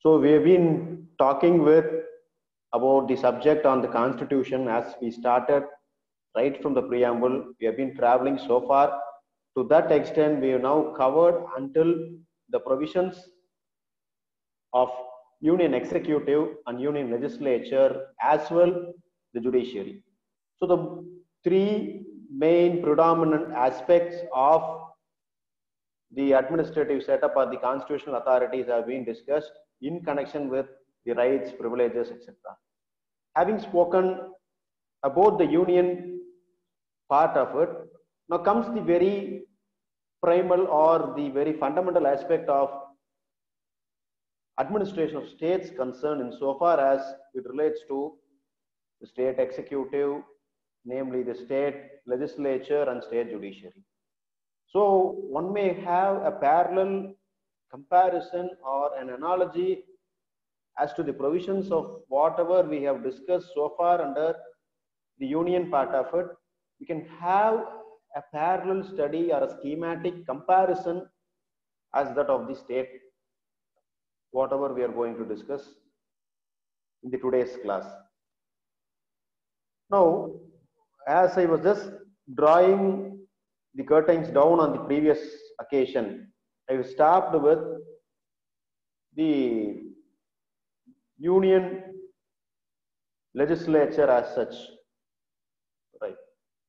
So we have been talking with about the subject on the constitution as we started right from the preamble. We have been traveling so far. To that extent, we have now covered until the provisions of union executive and union legislature as well the judiciary. So the three main predominant aspects of the administrative setup or the constitutional authorities have been discussed in connection with the rights, privileges, etc. Having spoken about the union part of it, now comes the very primal or the very fundamental aspect of administration of states concerned insofar as it relates to the state executive, namely the state legislature and state judiciary. So one may have a parallel comparison or an analogy as to the provisions of whatever we have discussed so far under the union part of it. We can have a parallel study or a schematic comparison as that of the state, whatever we are going to discuss in the today's class. Now, as I was just drawing the curtains down on the previous occasion, I stopped with the union legislature as such, right?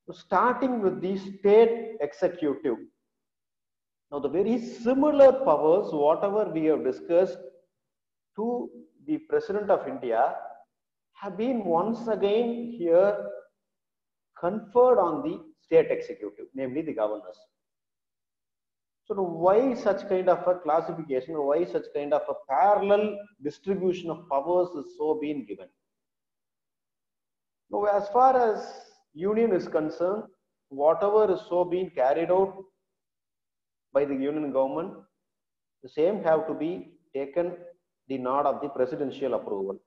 So starting with the state executive. Now, the very similar powers, whatever we have discussed to the President of India, have been once again here conferred on the state executive, namely the governors. So why such kind of a classification, or why such kind of a parallel distribution of powers is so being given? Now, as far as union is concerned, whatever is so being carried out by the union government, the same have to be taken the nod of the presidential approval.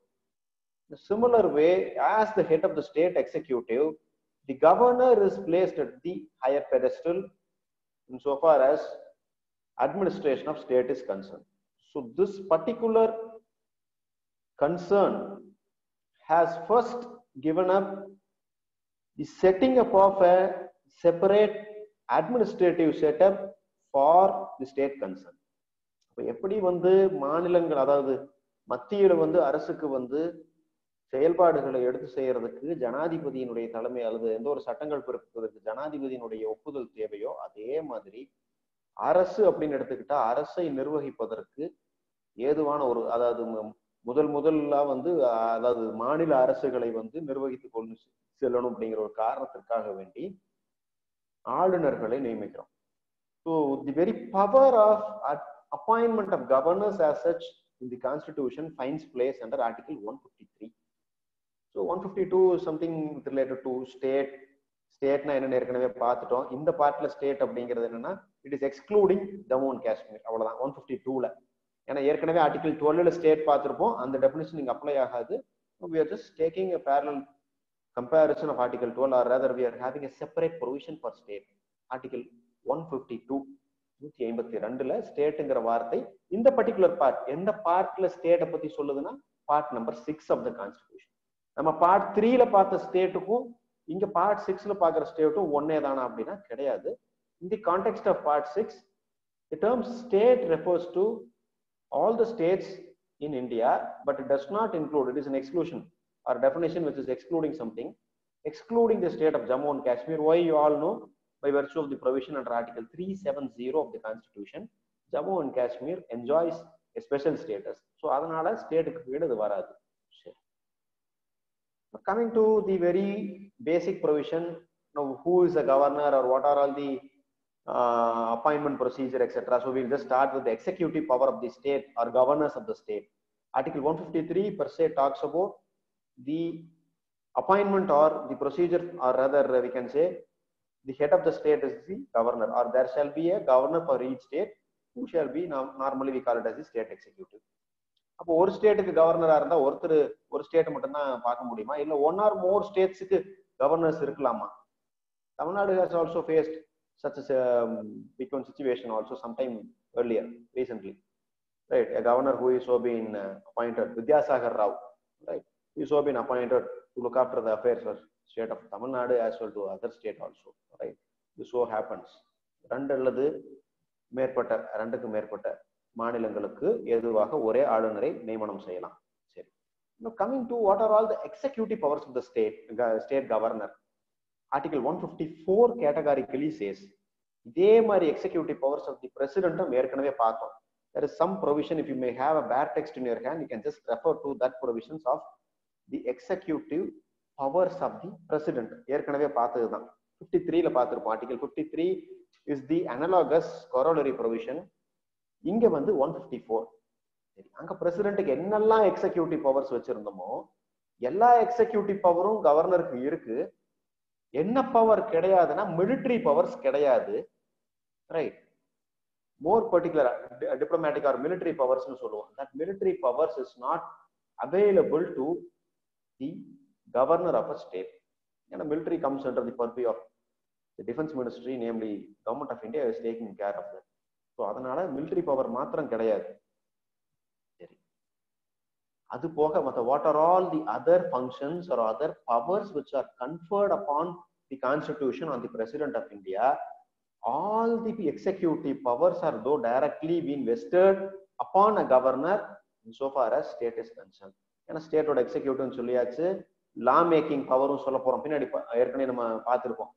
In a similar way, as the head of the state executive, the governor is placed at the higher pedestal insofar as administration of state is concerned. So this particular concern has first given up the setting up of a separate administrative setup for the state concern. எப்படி வந்து மாநிலங்கள், அதாவது மத்தியில வந்து அரசுக்கு வந்து செயல்பாடுகளை எடுத்து செய்யறதுக்கு ஜனாதிபதியினுடைய தலைமை அல்லது எந்த ஒரு சட்டங்கள் பிறப்பிப்பதற்கு ஜனாதிபதியினுடைய ஒப்புதல் தேவையோ, அதே மாதிரி அரசு அப்படின்னு எடுத்துக்கிட்டா அரசை நிர்வகிப்பதற்கு ஏதுவான ஒரு, அதாவது முதல்ல வந்து அதாவது மாநில அரசுகளை வந்து நிர்வகித்துக் கொண்டு செல்லணும் அப்படிங்கிற ஒரு காரணத்திற்காக வேண்டி ஆளுநர்களை நியமிக்கிறோம். So the very power of appointment of governors as such in the constitution finds place under article 153. So 152 is something related to state. State na enna erkanave paathutom. Indha part la state அப்படிங்கிறது என்னன்னா, it is excluding Jammu and Kashmir. அவ்வளவுதான் 152 ல. ஏன்னா ஏற்கனவே article 12 ல state பார்த்திருப்போம். அந்த definition இங்க அப்ளை ஆகாது. We are just taking a parallel comparison of article 12, or rather we are having a separate provision for state. Article 152 152ல ஸ்டேட்ங்கிற வார்த்தை இந்த பர்టిక్యులர் பார்ட் எந்த பார்ட்ல ஸ்டேட்டை பத்தி சொல்லுதுன்னா part number 6 of the constitution. நம்ம பார்ட் 3 ல பார்த்த ஸ்டேட்டுக்கும் இங்க பார்ட் 6 ல பார்க்குற ஸ்டேட்டும் ஒன்னே தானா அப்படின்னா கிடையாது. In the context of part 6, the term state refers to all the states in India, but it does not include, it is an exclusion or definition which is excluding something, excluding the state of Jammu and Kashmir. Why, you all know, by virtue of the provision under article 370 of the constitution, Jammu and Kashmir enjoys a special status. So adanala state ku kide idu varadu. Coming to the very basic provision, now who is a governor or what are all the appointment procedure, etc. So we'll just start with the executive power of the state or governors of the state. Article 153 per se talks about the appointment or the procedure, or rather we can say the head of the state is the governor, or there shall be a governor for each state who shall be, normally we call it as the state executive. அப்போ ஒரு ஸ்டேட்டுக்கு கவர்னரா இருந்தா ஒருத்தர் ஒரு state மட்டும் தான் பார்க்க முடியுமா, இல்ல ஒன் ஆர் மோர் ஸ்டேட்ஸுக்கு கவர்னர்ஸ் இருக்கலாமா? Tamil Nadu has also faced such a frequent situation also sometime earlier recently. right? A governor who is so been appointed, Vidyasagar Rao, right? He is so been appointed to look after the affairs of state of Tamil Nadu as well to other state also, right? This so happens. ரெண்டுக்கு மேற்பட்ட மாநிலங்களுக்கு ஏதுவாக ஒரே ஆளுநரை நியமனம் செய்யலாம். சரி. Now coming to what are all the executive powers of the state governor. Article 154 categorically says இதே மாதிரி executive powers of the president ஏற்கனவே பார்த்தோம். There is some provision, if you may have a bare text in your hand, you can just refer to that provisions of the executive powers of the president. ஏற்கனவே பார்த்ததுதான் 53 ல பார்த்திருப்போம். Article 53 is the analogous corollary provision. இங்க வந்து 154. சரி, அங்க பிரசிடென்ட்க்கு என்னெல்லாம் executive powers வச்சிருந்தோமோ எல்லா executive பவரும் கவர்னருக்கு இருக்கு. என்ன பவர் கிடையாதுன்னா மிலிட்டரி பவர்ஸ் கிடையாது, right? More particular diplomatic or military powers சொல்லுவோம். That military powers is not available to the governor of a state. ஏன்னா military comes under the purview of the defence ministry, namely government of India is taking care of that. So அதனால military power மாத்திரம் கிடையாது. சரி, அது போக மற்ற what are all the other functions or other powers which are conferred upon the constitution on the president of India. All the executive powers are though directly being vested upon a governor insofar as state is concerned. ஏன்னா ஸ்டேட்டோட எக்ஸிக்யூட்டிவ்னு சொல்லியாச்சு, லா making பவரும் சொல்ல போறோம் பின்னாடி. ஏற்கனவே நம்ம பார்த்துருப்போம்,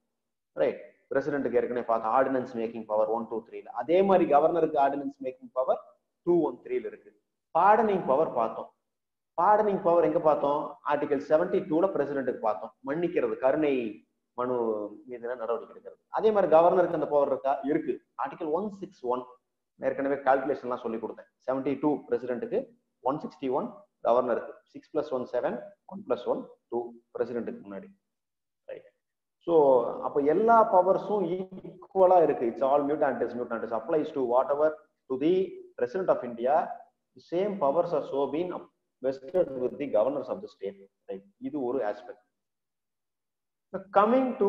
right? பிரசிடென்ட்டுக்கு ஏற்கனவே பார்த்தோம் ஆர்டினன்ஸ் மேக்கிங் பவர் 1, 2, 3. அதே மாதிரி கவர்னருக்கு ஆர்டினன்ஸ் மேக்கிங் பவர் 2, 1, 3 இருக்கு. பார்டனிங் பவர் பார்த்தோம். பார்டனிங் பவர் எங்க பார்த்தோம்? ஆர்டிகல் 72ல பிரசிடென்ட்டுக்கு பார்த்தோம், மன்னிக்கிறது, கருணை மனு மீது நடவடிக்கை எடுக்கிறது. அதே மாதிரி கவர்னருக்கு அந்த பவர் இருக்கு. ஆர்டிகல் 161 ஏற்கனவே கால்குலேஷன் எல்லாம் சொல்லி கொடுத்தேன். 72 பிரசிடென்ட்டுக்கு, 161 கவர்னருக்கு. 6 + 1 7, 1 + 1 2 பிரசிடென்ட்டுக்கு முன்னாடி, ரைட்? ஸோ அப்போ எல்லா பவர்ஸும் ஈக்குவலா இருக்கு. It's all mutandis applies to whatever to the president of India. Same powers are so been vested with the governors of the state, right? இது ஒரு aspect. Coming to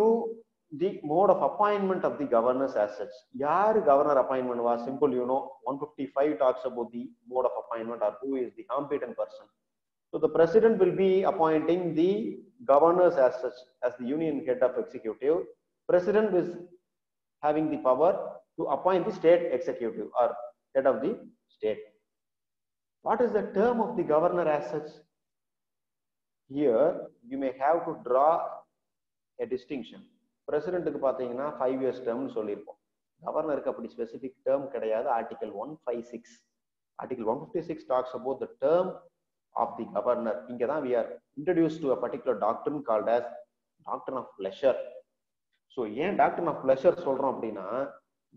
the mode of appointment of the governors as such. Yaar governor appointment was simple, you know. 155 talks about the mode of appointment or who is the competent person. So the president will be appointing the governors as such as the union head of executive. President is having the power to appoint the state executive or head of the state. What is the term of the governor as such? Here you may have to draw a distinction. பிரசிடென்ட்டுக்கு பார்த்தீங்கன்னா 5 years டேர்ம்னு சொல்லியிருப்போம். கவர்னருக்கு அப்படி specific term கிடையாது. Article 156 talks about the term of the governor. இங்கே தான் we are introduced to a particular doctrine called as doctrine of pleasure. So ஏன் doctrine of pleasure சொல்றோம் அப்படின்னா,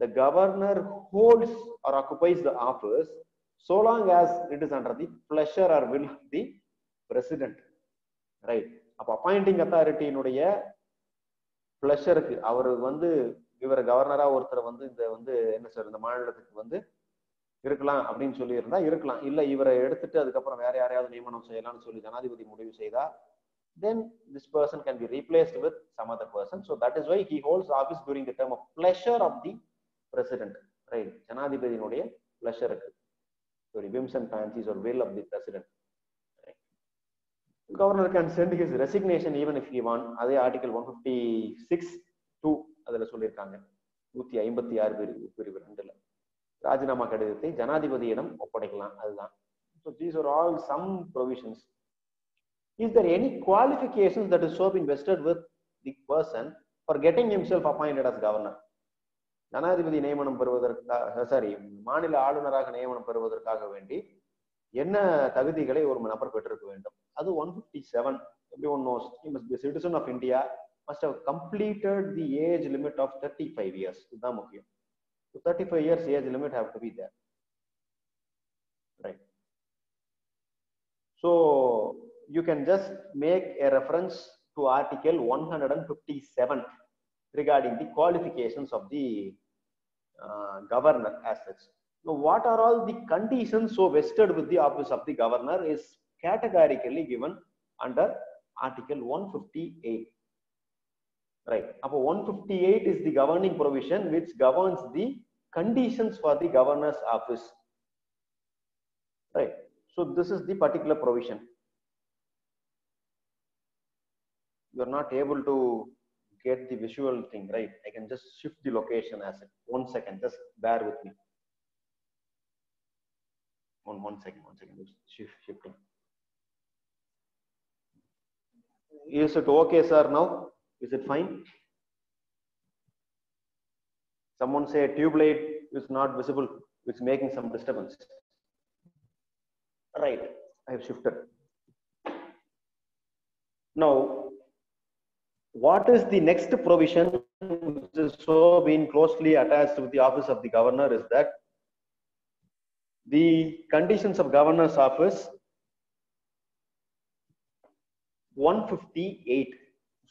the governor holds or occupies the office so long as it is under the pleasure or will of the president, right? அப்போ appointing அத்தாரிட்டியினுடைய பிளஷருக்கு அவர் வந்து இவர் கவர்னரா ஒருத்தர் வந்து என்ன sir இந்த மாநிலத்துக்கு இருக்கலாம் அப்படின்னு சொல்லி இருந்தா இருக்கலாம். இல்ல இவரை எடுத்துட்டு அதுக்கப்புறம் வேற யாரையாவது நியமனம் செய்யலாம்னு சொல்லி ஜனாதிபதி முடிவு செய்தா, then this person can be replaced with some other person. So that is why he holds office during the term of pleasure of the president, right? ஜனாதிபதியினுடைய பிளஷருக்கு, sorry, whims and fancies or will of the president. Governor can send his resignation even if he want. அதே article 156(2) அதுல சொல்லியிருக்காங்க. 156 பிரிவு 2ல ராஜினாமா கடிதத்தை ஜனாதிபதியிடம் ஒப்படைக்கலாம். அதுதான். So these are all some provisions. Is there any qualifications that is so been vested with the person for getting himself appointed as governor? ஜனாதிபதி நியமனம் பெறுவதற்காக, சாரி, மாநில ஆளுநராக நியமனம் பெறுவதற்காக வேண்டி என்ன தகுதிகளை ஒரு நபர் பெற்றிருக்க வேண்டும்? அது 157. Everyone knows he must be a citizen of India, must have completed the age limit of 35 years. இதுதான் முக்கியம். So 35 years age limit have to be there, right? So you can just make a reference to article 157 regarding the qualifications of the governor as such. Now, what are all the conditions so vested with the office of the governor is categorically given under article 158, right? Appo 158 is the governing provision which governs the conditions for the governor's office. right? So this is the particular provision. You are not able to get the visual thing, right? I can just shift the location as it. 1 second, just bear with me. One second, shifting. Is it okay, sir, now? Is it fine? Someone say tube light is not visible, it's making some disturbance. Right, I have shifted. Now, what is the next provision which is so being closely attached with the office of the governor is that the conditions of governor's office 158.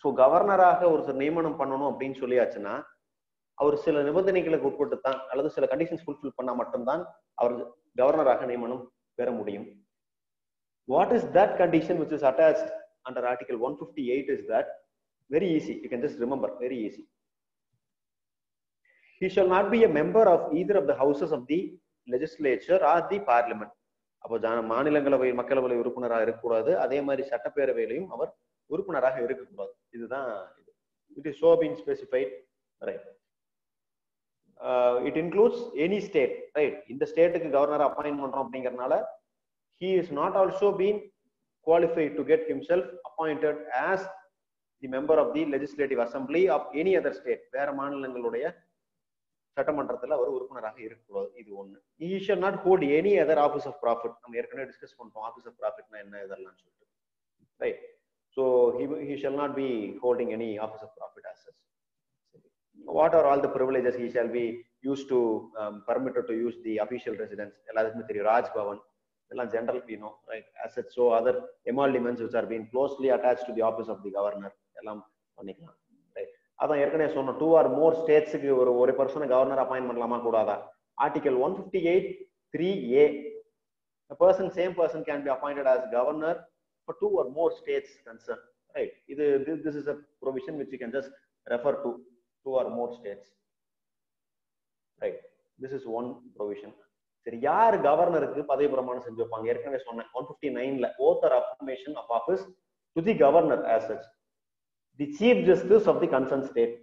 So கவர்னராக ஒரு நியமனம் பண்ணணும் அப்படின்னு சொல்லியாச்சுன்னா அவர் சில நிபந்தனைகளுக்கு உட்பட்டு தான் அல்லது சில கண்டிஷன்ஸ் ஃபுல்ஃபில் பண்ணா மட்டும்தான் அவர் கவர்னராக நியமனம் பெற முடியும். What is that condition which is attached under Article 158 is that very easy. You can just remember, very easy. He shall not be a member of either of the houses of the legislature or the parliament. அப்போ மாநிலங்களவை மக்களவை உறுப்பினராக இருக்கக்கூடாது, அதே மாதிரி சட்டப்பேரவையிலையும் அவர் உறுப்பினராக இருக்கக்கூடாது. இதுதான் it is so being specified, right? It includes any state, right? இந்த ஸ்டேட்டுக்கு கவர்னர் அப்பாயின்ட் பண்றோம் அப்படிங்கறதுனால he is not also been qualified to get himself appointed as the member of the legislative assembly of any other state. வேற மாநிலங்களுடைய சட்டமன்றத்தில் அவர் உறுப்பினராக இருக்கக்கூடாது. இது ஒண்ணு. He shall not hold any other office of profit. நம்ம ஏற்கனவே டிஸ்கஸ் பண்ணிட்டோம் office of ப்ராஃபிட்னா என்ன இதெல்லாம் சொல்லிட்டு, right? So he shall not be holding any office of profit as such. What are all the privileges he shall be used to permitted to use the official residence? எல்லாருக்குமே தெரியும், ராஜ் பவன் எல்லாம் general, we know, right? As such, so other emoluments which are being closely attached to the office of the governor எல்லாம் பண்ணிக்கலாம், right? அதான் ஏற்கனவே சொன்னோம், 2 or more ஸ்டேட்ஸ்க்கு ஒரு பர்சனை கவர்னர் அப்பாயின்ட் பண்ணலாமா கூடாதா? Article 158 3A, a person, same person can be appointed as governor for 2 or more states concerned, right? This is a provision which you can just refer to 2 or more states, right? This is one provision. சரி, யார் கவர்னருக்கு பதவி பிரமாணம் செஞ்சு வைப்பாங்க? ஏற்கனவே சொன்னேன் 159ல oath or affirmation of office to the governor as such the chief justice of the concerned state.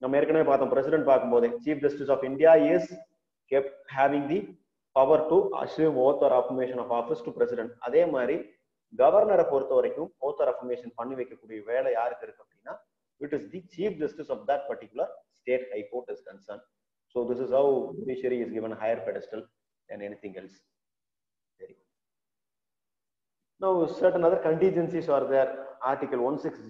நம்ம ஏற்கனவே பார்த்தோம், பிரசிடென்ட் பார்க்கும்போது chief justice of India is kept having the power to assume oath or affirmation of office to president. அதே மாதிரி கவர்னரை பொறுத்த வரைக்கும் oath or affirmation பண்ணி வைக்கக்கூடிய வேலை யாருக்கு இருக்கு அப்படின்னா it is the chief justice of that particular state high court is concerned. So this is how judiciary is given a higher pedestal than anything else. Now certain other contingencies are there. Article 160,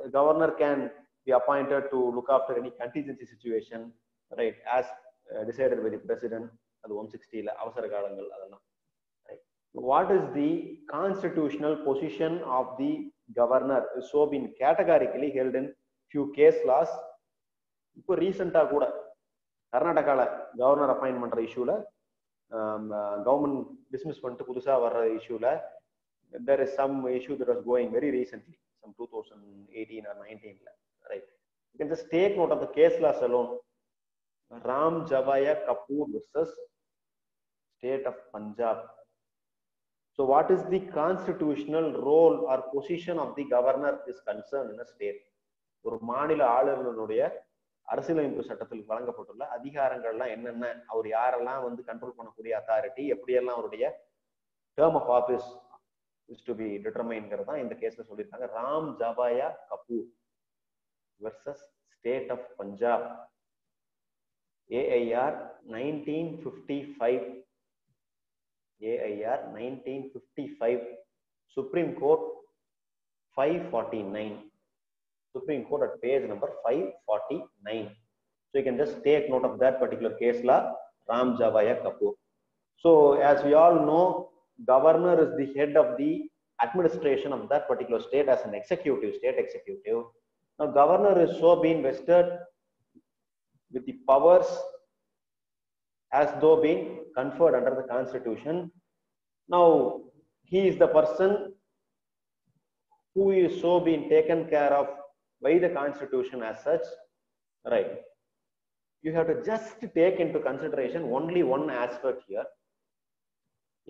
the governor can be appointed to look after any contingency situation, right, as decided by the president. அது 160ல அவசர காலங்கள் அதெல்லாம், right? What is the constitutional position of the governor is so been categorically held in few case laws. இப்போ ரீசெண்டா கூட கர்நாடகால governor appoint பண்ற இஷ்யூல government dismiss பண்ணிட்டு புதுசா வர்ற இஷ்யூல there is some issue that was going very recently, some 2018 or 19, right? You can just take note of the case laws alone. Ram Javaya Kapoor versus State of Punjab. So what is the constitutional role or position of the governor is concerned in a state? ஒரு மாநில ஆளுநருடைய அரசியலமைப்பு சட்டத்தில் வழங்கப்பட்டுள்ள அதிகாரங்கள்லாம் என்னென்ன, அவர் யாரெல்லாம் வந்து control பண்ணக்கூடிய அத்தாரிட்டி, எப்படியெல்லாம் அவருடைய term of office is to be determined தான் இந்த கேஸ்ல சொல்லியிருக்காங்க. Ram ஜபாயா Kapoor versus State of Punjab, AIR 1955, AIR 1955, Supreme Court 549, Supreme Court at page number 549. So you can just take note of that particular case law, Ram Javaya Kapoor. So as we all know, governor is the head of the administration of that particular state as an executive, state executive. Now governor is so being vested with the powers as though being conferred under the constitution. Now he is the person who is so being taken care of by the constitution as such, right? You have to just take into consideration only one aspect here.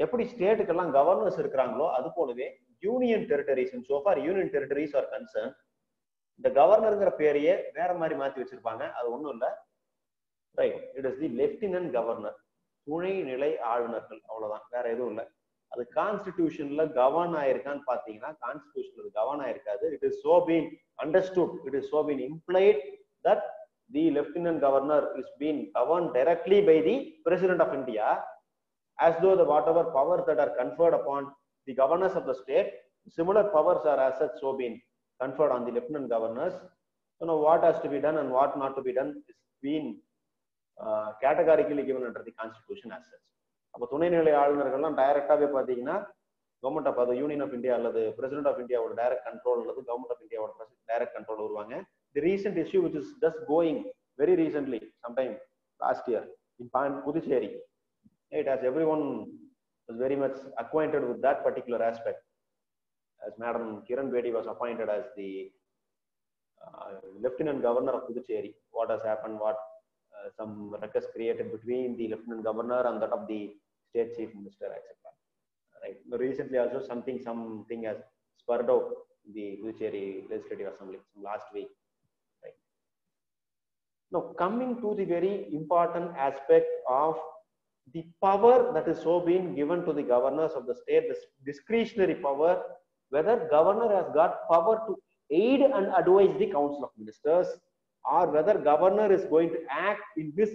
எப்படி ஸ்டேட்டுக்கெல்லாம் governors இருக்கிறாங்களோ அது போலவே union territories so far union territories are concerned இந்த கவர்னர்ங்கிற பேரையே வேற மாதிரி மாத்தி வச்சிருப்பாங்க. அது ஒண்ணும் இல்ல, right, it is the lieutenant governor, துணை நிலை ஆளுநர்கள், அவ்வளவுதான், வேற எதுவும் இல்லை. அது கான்ஸ்டிடியூஷன்ல கவர்ன் ஆயிருக்கான்னு பாத்தீங்கன்னா கான்ஸ்டிடியூஷன்ல கவர்ன் ஆயிருக்காது. It is so been understood, it is so been implied that the lieutenant governor is been govern directly by the president of India, as though the whatever powers that are conferred upon the governors of the state, similar powers are as such so been conferred on the lieutenant governors. So now what has to be done and what not to be done is been categorically given under the constitution as such. அப்போ துணைநிலை ஆளுநர்கள்லாம் டைரக்டாவே பாத்தீங்கன்னா government of அது union of India அல்லது president of இந்தியாவோட direct control அல்லது government of இந்தியாவோட டைரக்ட் கண்ட்ரோல் வருவாங்க. The recent issue which is just going very recently, sometime last year in Puducherry, it has everyone was very much acquainted with that particular aspect, as Madam Kiran Bedi was appointed as the Lieutenant Governor of Puducherry. What has happened, what some ruckus created between the Lieutenant Governor and that of the State Chief Minister, etc. Right. Recently also something has spurred out the Puducherry Legislative Assembly last week. Right. Now coming to the very important aspect of the power that is so being given to the governors of the state, this discretionary power, whether governor has got power to aid and advise the council of ministers, or whether governor is going to act in this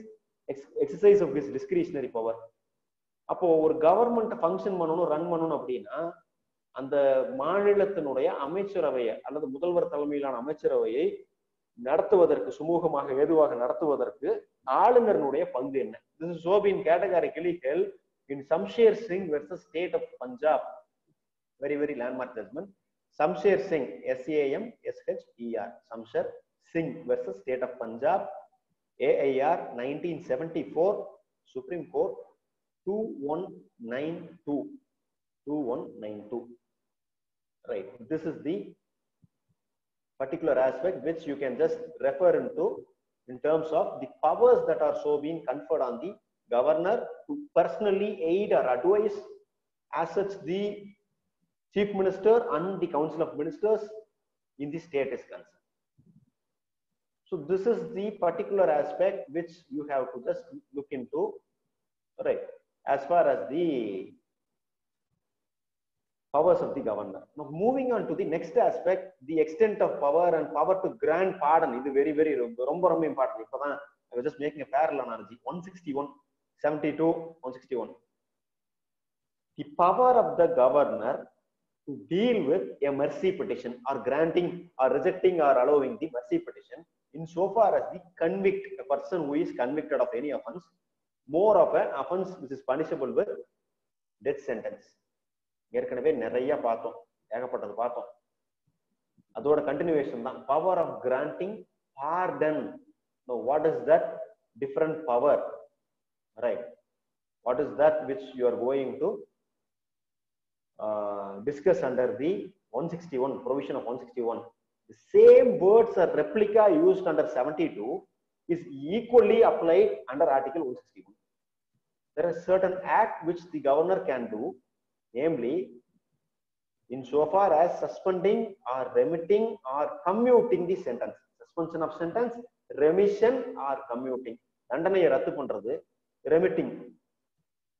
exercise of his discretionary power. அப்போ ஒரு government function பண்ணணும், run பண்ணணும் அப்படின்னா அந்த மாநிலத்தினுடைய அமைச்சரவையை அல்லது முதல்வர் தலைமையிலான அமைச்சரவையை நடத்துவதற்கு, சுமூகமாக ஏதுவாக நடத்துவதற்கு ஆளுநருடைய பங்கு என்ன? This is so been categorically held in Shamsher Singh versus State of Punjab, very landmark judgment. Shamsher Singh, SAMSHER, Shamsher Singh versus State of Punjab, AIR 1974, Supreme Court 2192. Right, this is the particular aspect which you can just refer into in terms of the powers that are so being conferred on the governor to personally aid or advise as such the chief minister and the council of ministers in the state is concerned. So this is the particular aspect which you have to just look into, right, as far as the powers of the governor. Now moving on to the next aspect, the extent of power and power to grant pardon. This is very ரொம்ப important. இப்பதான் I was just making a parallel analogy. 161, 72, 161. The power of the governor to deal with a mercy petition or granting or rejecting or allowing the mercy petition in so far as the convict, a person who is convicted of any offense, more of an offense which is punishable with death sentence. ஏற்கனவே நிறைய பார்த்தோம், ஏகப்பட்டது பார்த்தோம். அதோட continuation தான் power of granting pardon. Now what is that different power, right? What is that which you are going to discuss under the 161 provision of 161? The same words or replica used under 72 is equally applied under article 161. There is certain act which the governor can do, namely insofar as suspending or remitting or commuting the sentence. Suspension of sentence, remission or commuting. தண்டனையை ரத்து பண்றது, remitting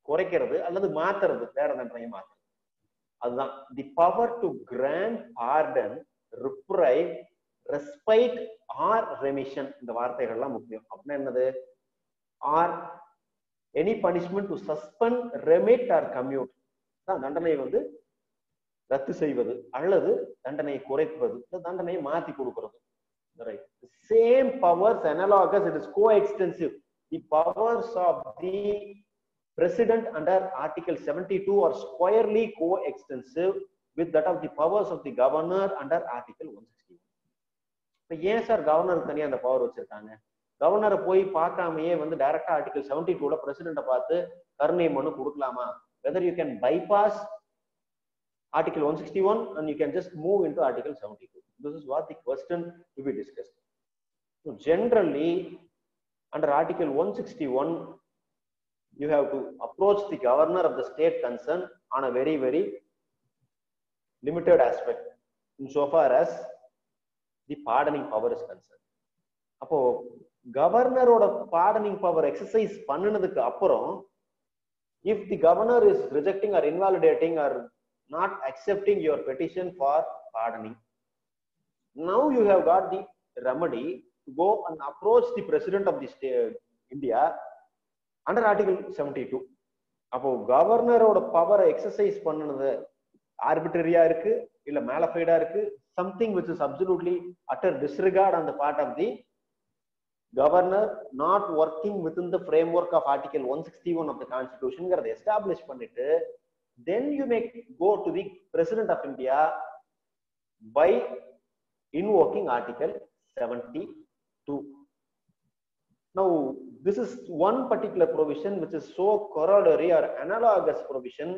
குறைக்கிறது அல்லது மாத்துறது, வேற தண்டனையை மாத்துறது. அதுதான் the power to grant pardon, reprieve, respite or remission. இந்த வார்த்தைகள்லாம் முக்கியம். அப்படின்னா என்னது? or any punishment to suspend, remit or commute. தண்டனை ரத்து செய்வது அல்லது தண்டனையை குறைப்பது, தண்டனையை மாத்தி கொடுக்கிறது. Right. The same powers analogous, it is coextensive. The powers of the president under article 72 are squarely coextensive with that of the powers of the governor under article 161. இப்ப ஏன் சார் கவர்னர் தனியா அந்த பவர் வச்சிருக்காங்க? கவர்னரை போய் பார்க்காமையே டைரக்டா article 72ல பிரசிடென்ட பார்த்து கருணை மனு கொடுக்கலாமா? Whether you can bypass article 161 and you can just move into article 72. This is what the question to be discussed. So generally under article 161 you have to approach the governor of the state concerned on a very, very limited aspect insofar as the pardoning power is concerned. அப்போ கவர்னரோட pardoning power exercise பண்ணினதுக்கு அப்புறம் if the governor is rejecting or invalidating or not accepting your petition for pardoning, now you have got the remedy to go and approach the president of the state India under article 72. அப்போ கவர்னரோட பவரை exercise பண்ணது ஆர்பிட்டரியா இருக்கு இல்ல மேலஃபைடா இருக்கு, something which is absolutely utter disregard on the part of the governor, not working within the framework of article 161 of the constitution establish பண்ணிட்டு then you may go to the president of India by invoking article 72. Now this is one particular provision which is so corollary or analogous provision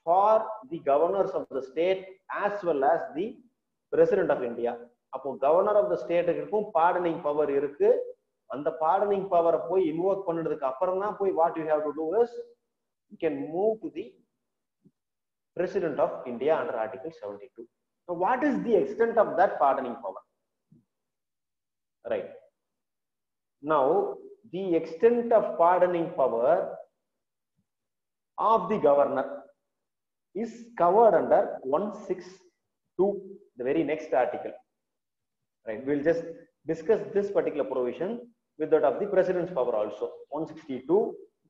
for the governors of the state as well as the president of India. அப்போ governor of the state இருக்கும் pardoning power இருக்கு. அந்த pardoning power போய் invoke பண்ணதுக்கு அப்புறம் தான் போய் what you have to do is you can move to the president of India under article 72. So what is the extent of that pardoning power? Right. Now the extent of pardoning power of the governor is covered under 162, the very next article. Right, we'll just discuss this particular provision with that of the president's power also. 162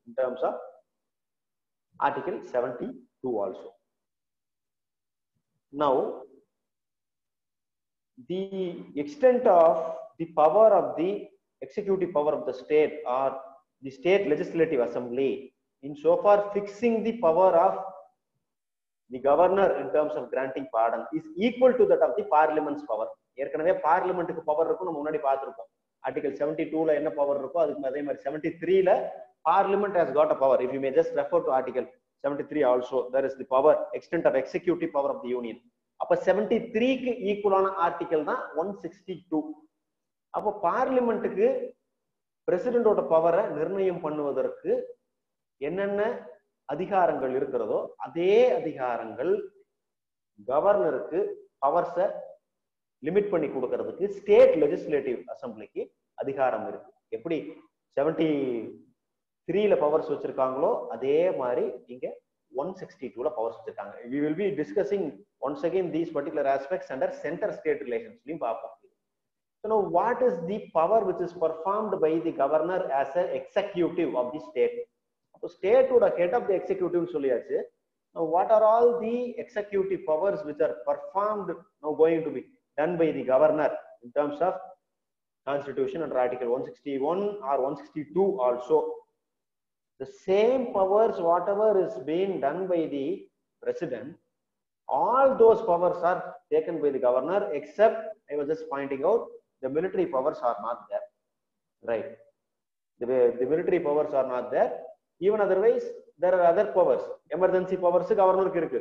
in terms of article 72 also. Now the extent of the power of the executive power of the state or the state legislative assembly in so far fixing the power of the governor in terms of granting pardon is equal to that of the parliament's power. ஏற்கனவே பார்லிமெண்ட்டுக்கு power இருக்கும், நம்ம முன்னாடி பார்த்திருக்கோம். Article 72 ல என்ன power இருக்கோ அதுக்கு அதே மாதிரி 73 ல parliament has got a power. If you may just refer to article 73 also, there is the power extent of executive power of the union. அப்ப 73 க்கு ஈக்குவலான ஆர்டிகல் தான் 162. அப்போ பார்லிமெண்ட்டுக்கு பிரசிடென்ட்டோட பவரை நிர்ணயம் பண்ணுவதற்கு என்னென்ன அதிகாரங்கள் இருக்கிறதோ அதே அதிகாரங்கள் கவர்னருக்கு பவர்ஸை லிமிட் பண்ணி கொடுக்கிறதுக்கு ஸ்டேட் லெஜிஸ்லேட்டிவ் அசம்பிளிக்கு அதிகாரம் இருக்கு. எப்படி 73 ல பவர்ஸ் வச்சிருக்காங்களோ அதே மாதிரி இங்க 162 ல பவர்ஸ் வச்சிருக்காங்க. we will be discussing once again these particular aspects under center state relations லையும் பார்ப்போம். So now what is the power which is performed by the governor as an executive of the state? So state would head of the executive சொல்லியாச்சு. Now what are all the executive powers which are performed now going to be done by the governor in terms of constitution under article 161 or 162 also? The same powers whatever is being done by the president, all those powers are taken by the governor except I was just pointing out the military powers are not there. Right, the military powers are not there. Even otherwise there are other powers. Emergency powers கவர்னருக்கு இருக்கு.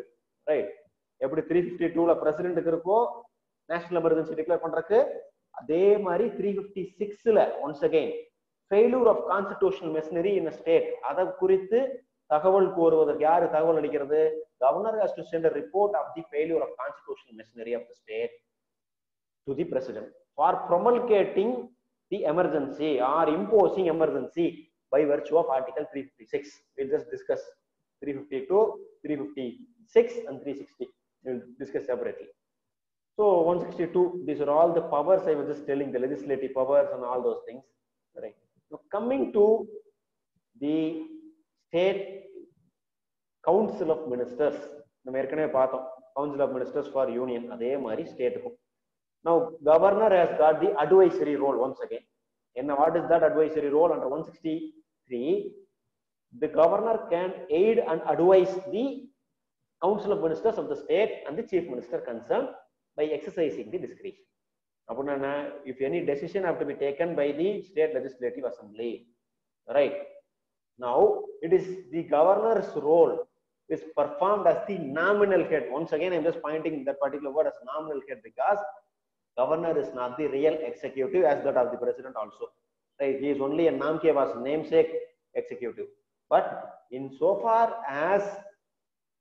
Right, எப்படி 352 ல பிரசிடென்ட்க்கு இருக்கோ national emergency declare பண்றதுக்கு, அதே மாதிரி 356 ல once again failure of constitutional machinery in a state அத குறித்து தகவல் கோருவதற்கு யாரு தகவல் அளிக்கிறது? governor has to send a report of the failure of constitutional machinery of the state to the president for promulgating the emergency or imposing emergency by virtue of article 356. We'll just discuss 352, 356 and 360. We'll discuss separately. So 162, these are all the powers I was just telling, the legislative powers and all those things. Right. Now coming to the state council of ministers, நம்ம ஏற்கனவே பார்த்தோம் council of ministers for union, அதே மாதிரி ஸ்டேட்டுக்கும். Now governor has got the advisory role once again. And what is that advisory role? Under 163, the governor can aid and advise the council of ministers of the state and the chief minister concerned by exercising the discretion. If any decision have to be taken by the state legislative assembly, right? Now it is the governor's role is performed as the nominal head. Once again, I'm just pointing that particular word as nominal head because governor is not the real executive as that of the president also. Right? He is only a namesake executive. But in so far as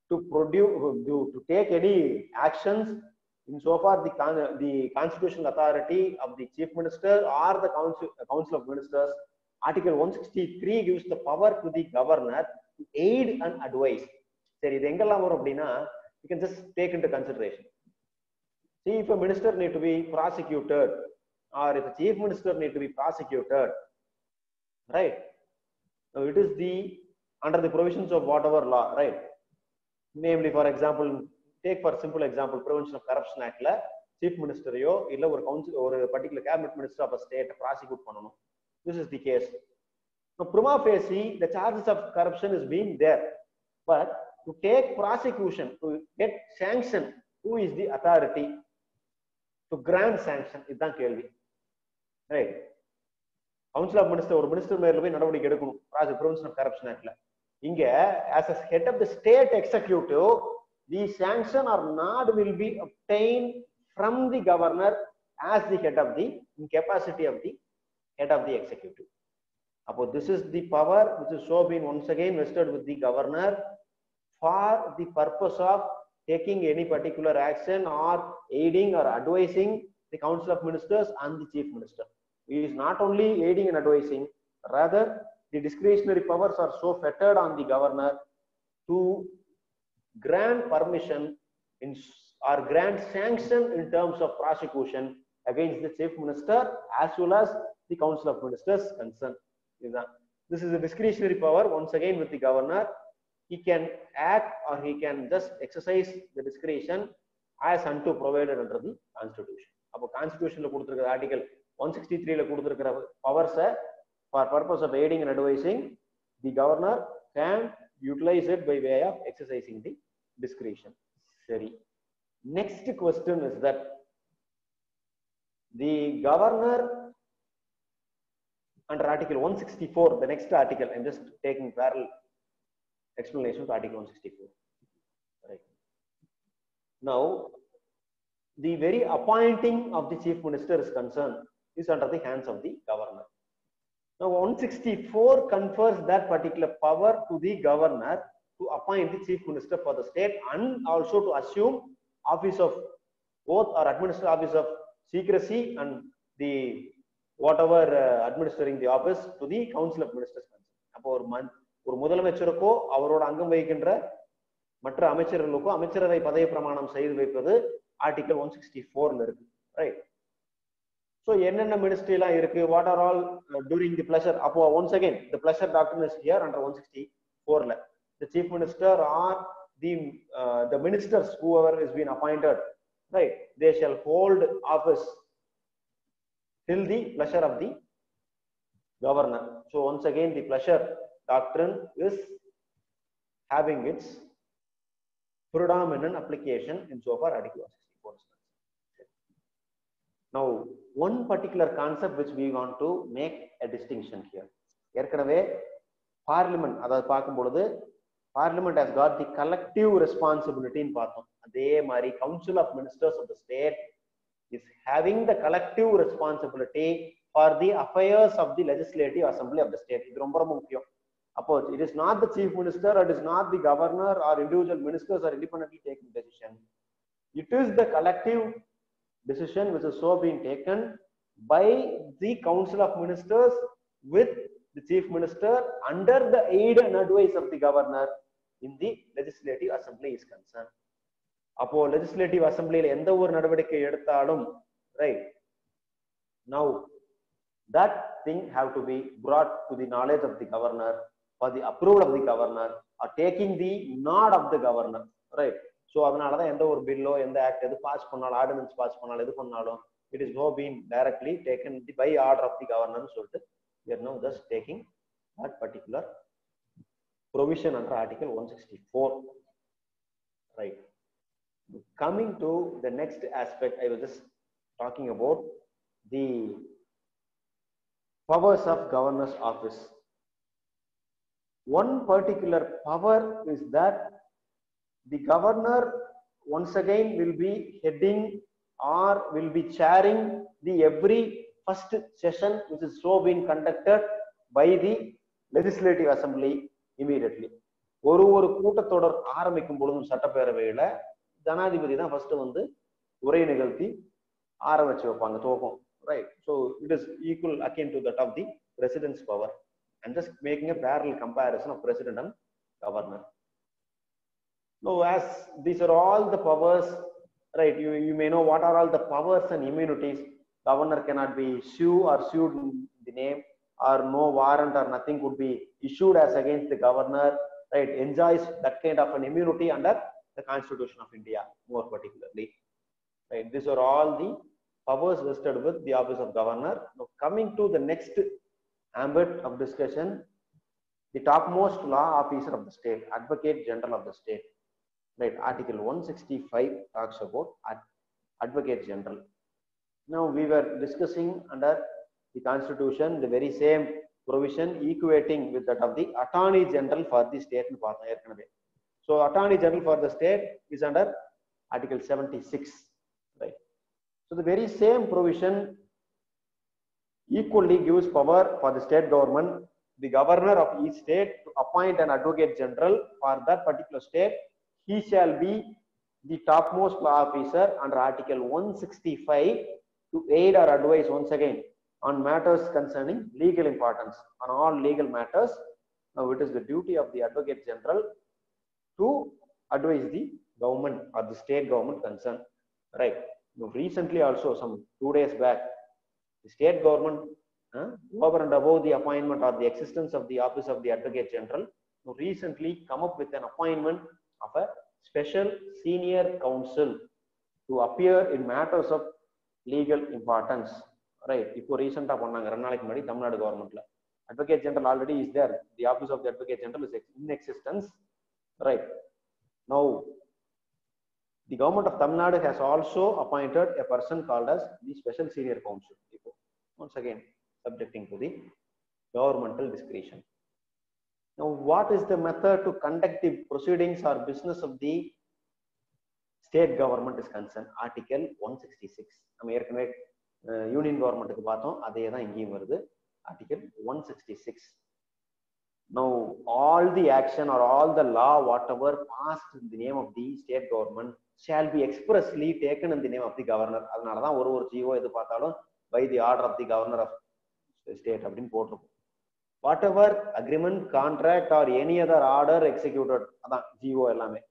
to produce, to take any actions, in so far the constitutional authority of the chief minister or the council of ministers, article 163 gives the power to the governor to aid and advise. சரி, இது எங்கெல்லாம் வரும் அப்படின்னா, you can just take into consideration. See, if a minister need to be prosecuted, or if a chief minister need to be prosecuted, right? Now it is the under the provisions of whatever law, right? Namely, for example, take for simple example, Prevention of Corruption Act la chief minister yo illa or council or a particular cabinet minister of a state prosecute pananum. This is the case. Now prima facie the charges of corruption is being there, but to take prosecution, to get sanction, who is the authority to grant sanction? Idhan kelvi, right? Council of Minister or minister மேல போய் நடவடிக்கை எடுக்கணும் Prevention of Corruption Act la. இங்க as a head of the state executive, the sanction or not will be obtained from the governor as the head of the incapacity of the head of the executive. About this is the power which is so been once again vested with the governor for the purpose of taking any particular action or aiding or advising the council of ministers and the chief minister. He is not only aiding and advising, rather the discretionary powers are so fettered on the governor to grant permission in or grant sanction in terms of prosecution against the chief minister as well as the council of ministers concerned. This is a discretionary power once again with the governor. He can act or he can just exercise the discretion as unto provided under the constitution. அப்போ constitution la கொடுத்திருக்கிற article 163 la கொடுத்திருக்கிற powers for purpose of aiding and advising, the governor can utilize it by way of exercising the discretion. Seri. Next question is that the governor under article 164, the next article, I'm just taking parallel explanation to article 164. Right. Now, the very appointing of the chief minister is concerned is under the hands of the governor. Now, 164 confers that particular power to the governor to appoint the chief minister for the state and also to assume office of oath or administer office of secrecy and the whatever administering the office to the council of ministers. அப்போ ஒரு முதலமைச்சருக்கோ அவரோட அங்கம் வகிக்கின்ற மற்ற அமைச்சர்களுக்கோ அமைச்சரவை பதவி பிரமாணம் செய்து வைப்பது ஆர்டிகல் 164 இருக்கு, ரைட்? So என்னென்ன மினிஸ்ட்ரி எல்லாம் இருக்கு, what are all during the pleasure, அப்போ once again the pleasure doctrine is here under 164 ல the chief minister or the ministers whoever is been appointed, right, they shall hold office till the pleasure of the governor. So once again the pleasure doctrine is having its predominant application in so far article 164. Now, one particular concept which we want to make a distinction here. ஏற்கனவே parliament அதாவது பார்க்கும் பொழுது parliament has got the collective responsibility in பார்த்தோம். அதே மாதிரி council of ministers of the state is having the collective responsibility for the affairs of the legislative assembly of the state. இது ரொம்ப ரொம்ப முக்கியம். அப்போ it is not the chief minister, it is not the governor or individual ministers are independently taking decision. It is the collective decision which is so being taken by the council of ministers with the chief minister under the aid and advice of the governor in the legislative assembly is concerned. அப்போ legislative assembly ல எந்த ஒரு நடவடிக்கை எடுத்தாலும், right, now that thing have to be brought to the knowledge of the governor for the approval of the governor or taking the nod of the governor, right? So அதனாலதான் எந்த ஒரு pillow எந்த act எது pass பண்ணாலும் ordinance pass பண்ணாலும் எது பண்ணாலும் it is now being directly taken by order of the governor சொல்லிட்டு we are now just taking that particular provision under article 164, right? Coming to the next aspect, I was just talking about the powers of governor's office. One particular power is that the governor once again will be heading or will be chairing the every first session which is so being conducted by the legislative assembly immediately. ஒரு கூட்டத்தொடர் ஆரம்பிக்கும் பொழுதும் சட்டப்பேரவையில ஜனாதிபதி தான் first வந்து உரை நிகழ்த்தி ஆரம்பிச்சு வைப்பாங்க துவக்கம். Right. So it is equal akin to that of the president's power. I'm just making a parallel comparison of president and governor. Now, as these are all the powers, right? You may know what are all the powers and immunities. Governor cannot be sued in the name, or no warrant or nothing could be issued as against the governor. Right? Enjoys that kind of an immunity under the Constitution of India, more particularly. Right? These are all the powers vested with the office of governor. Now, coming to the next ambit of discussion, the topmost law officer of the state, Advocate General of the state. Right, Article 165 talks about Advocate General. Now we were discussing under the Constitution the very same provision equating with that of the Attorney General for the state. So Attorney General for the state is under Article 76. Right. So the very same provision equally gives power for the state government, the governor of each state, to appoint an Advocate General for that particular state. He shall be the topmost law officer under Article 165 to aid or advise once again on matters concerning legal importance, on all legal matters. Now it is the duty of the Advocate General to advise the government or the state government concerned. Right. Now, recently also, some 2 days back, the state government, over and above the appointment or the existence of the office of the Advocate General, recently come up with an appointment of a special senior counsel to appear in matters of legal importance. Right. இப்போ ரீசெண்டா பண்ணாங்க 2 நாளைக்கு முன்னாடி தமிழ்நாடு கவர்மெண்ட்ல Advocate General already is there. The office of the Advocate General is in existence. Right. Now the government of Tamil Nadu has also appointed a person called as the special senior counsel. Once again subjecting to the governmental discretion. Now, what is the method to conduct the proceedings or business of the state government is concerned? Article 166. நம்ம ஏற்கனவே union கவர்மெண்ட்டுக்கு பார்த்தோம், அதே தான் இங்கேயும் வருது. Article 166. Now, all the action or all the law whatever passed in the name of the state government shall be expressly taken in the name of the governor. அதனால தான் ஒரு ஜிஓ எது பார்த்தாலும் by the order of the governor of the state அப்படின்னு போட்டிருக்கும். Whatever agreement, contract or any other order executed, அதான் GO எல்லாமே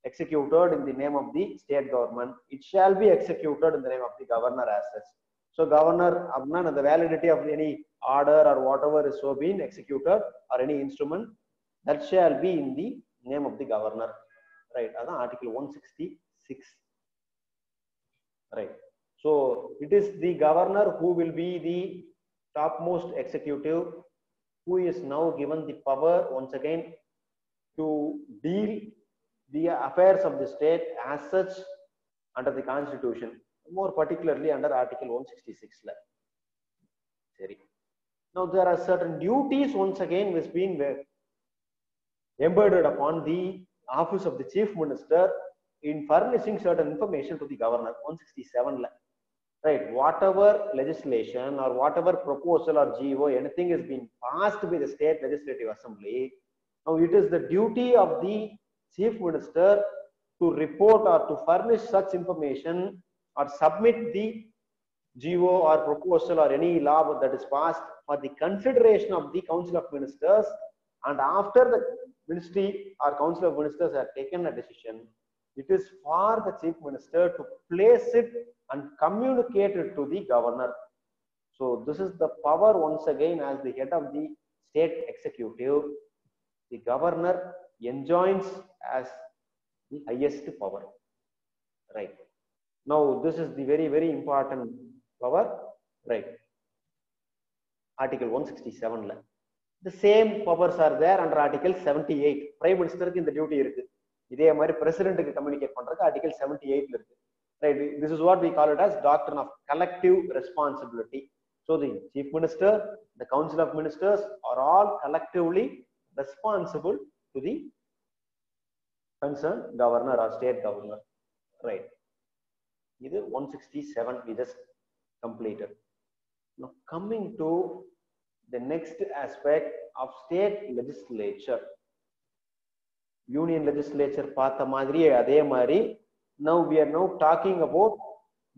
executed in the name of the state government, it shall be executed in the name of the governor as such. So governor அப்படின்னா the validity of any order or whatever is so been executed or any instrument, that shall be in the name of the governor. Right, அதான் Article 166. Right. So it is the governor who will be the topmost executive, who is now given the power once again to deal the affairs of the state as such under the Constitution, more particularly under Article 166. Now there are certain duties once again which been embedded upon the office of the chief minister in furnishing certain information to the governor. 167. Right, whatever legislation or whatever proposal or GO, anything has been passed by the state legislative assembly. Now it is the duty of the chief minister to report or to furnish such information or submit the GO or proposal or any law that is passed for the consideration of the Council of Ministers, and after the ministry or Council of Ministers have taken a decision, it is for the chief minister to place it and communicate it to the governor. So this is the power once again as the head of the state executive. The governor enjoins as the highest power. Right. Now this is the very, very important power. Right. Article 167. The same powers are there under Article 78. Prime Minister in the duty irukku. இதே மாதிரி பிரசிடென்ட்க்கு communicate பண்றதுக்கு Article 78 இருக்கு. Right. This is what we call it as doctrine of collective responsibility. So the chief minister, the council of ministers are all collectively responsible to the concerned governor or state governor. Right. This is 167 we just completed. Now coming to the next aspect of state legislature. union legislature பார்த்த மாதிரியே அதே மாதிரி now we are now talking about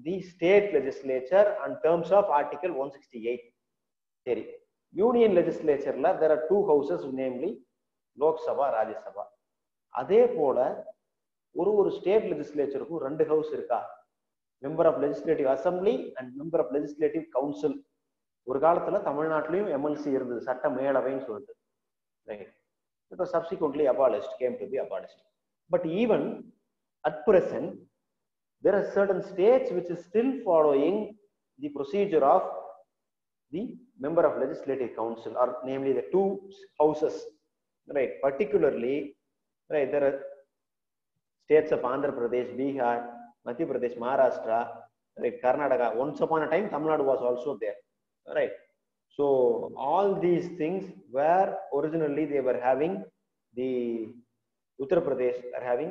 the state legislature on terms of article 168. சரி, union legislatureல there are two houses, namely Lok Sabha, Rajya Sabha. அதே போல ஒரு state லெஜிஸ்லேச்சருக்கும் ரெண்டு house இருக்கா? Member of legislative assembly and member of legislative council. ஒரு காலத்துல தமிழ்நாட்டிலையும் MLC இருந்தது, சட்ட மேலவைன்னு சொல்லிட்டு. Right. It was subsequently abolished, came to be abolished. But even at present, there are certain states which is still following the procedure of the member of legislative council, or namely the two houses. Right. Particularly, right, there are states of Andhra Pradesh, Bihar, Madhya Pradesh, Maharashtra, right, Karnataka. Once upon a time, Tamil Nadu was also there. Right. So all these things were originally they were having the Uttar Pradesh are having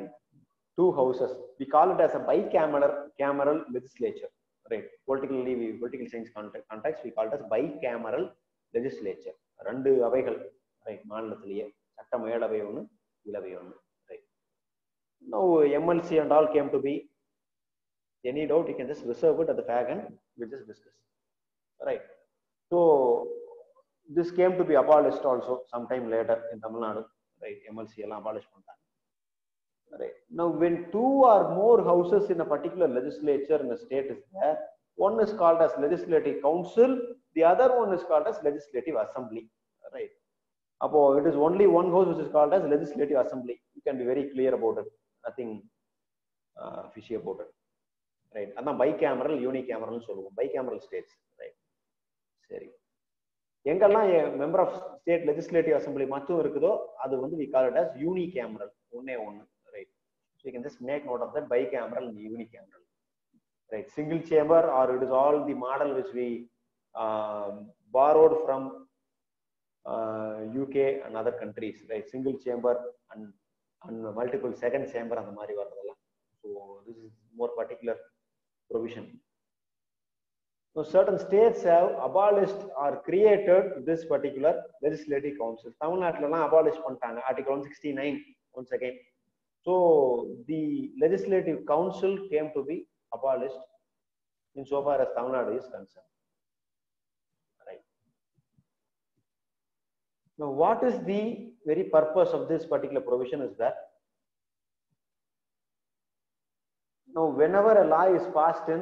two houses. We call it as a bicameral legislature. Right. Political science context, we call it as bicameral legislature. ரெண்டு அவைகள், right, மாநிலத்திலேயே சட்ட மேலவை ஒன்று, இலவை ஒன்று. Right. Now MLC and all came to be. Any doubt, you can just reserve it at the fag and we'll just discuss. Right. So this came to be abolished also sometime later in Tamil Nadu. Right. MLC எல்லாம் abolish பண்ணிட்டாங்க. Right. Now when two or more houses in a particular legislature in a state is there, one is called as legislative council, the other one is called as legislative assembly. Right. Appo it is only one house which is called as legislative assembly. You can be very clear about it. Nothing fishy about it. Right. அதான் bicameral, unicameral சொல்லுவோம். Bicameral states. Right. சரி, எங்கெல்லாம் member of state legislative assembly மட்டும் இருக்குதோ அது வந்து we call it as unicameral. ஒன்னே ஒன்று. Right. So you can just make note of that, bicameral and unicameral. Right. Single chamber, or it is all the model which we borrowed from UK and other countries. Right. Single chamber and multiple second chamber அந்த மாதிரி வரதெல்லாம். So this is more particular provision. So certain states have abolished or created this particular legislative council. Tamil Nadu la abolish பண்ணிட்டாங்க, article 169 once again. So the legislative council came to be abolished insofar as Tamil Nadu is concerned. Right. Now what is the very purpose of this particular provision is that now whenever a law is passed in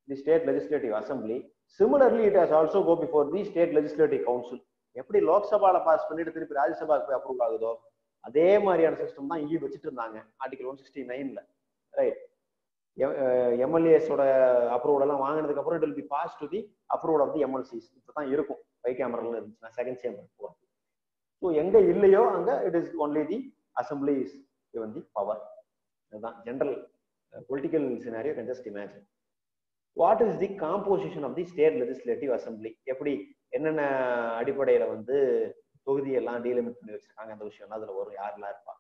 the state legislative assembly, similarly it has also go before the state legislative council. எப்படி லோக்சபால pass பண்ணிட்டு திருப்பி ராஜ்யசபாக்கு போய் approval ஆகுதோ அதே மாதிரியான system தான் இங்கே வச்சுட்டு இருந்தாங்க ஆர்டிகல் 169ல. ரைட். எம்எல்ஏஸோட அப்ரூவல் எல்லாம் வாங்கினதுக்கு அப்புறம் it will be pass to the approval of the MLCs. இப்பதான் இருக்கும் பைகேமரல் இருந்துச்சுன்னா செகண்ட் சேம்பர் போகிறது. ஸோ எங்க இல்லையோ அங்க it is only the assembly is given the power. அதுதான் general political scenario. You can just imagine. What is the composition of the state legislative assembly? எப்படி என்னென்ன அடிப்படையில வந்து தொகுதி எல்லாம் டீலிமிட் பண்ணி வச்சிருக்காங்க அந்த விஷயம் அதுல வரும், யாரெல்லாம் இருப்பா.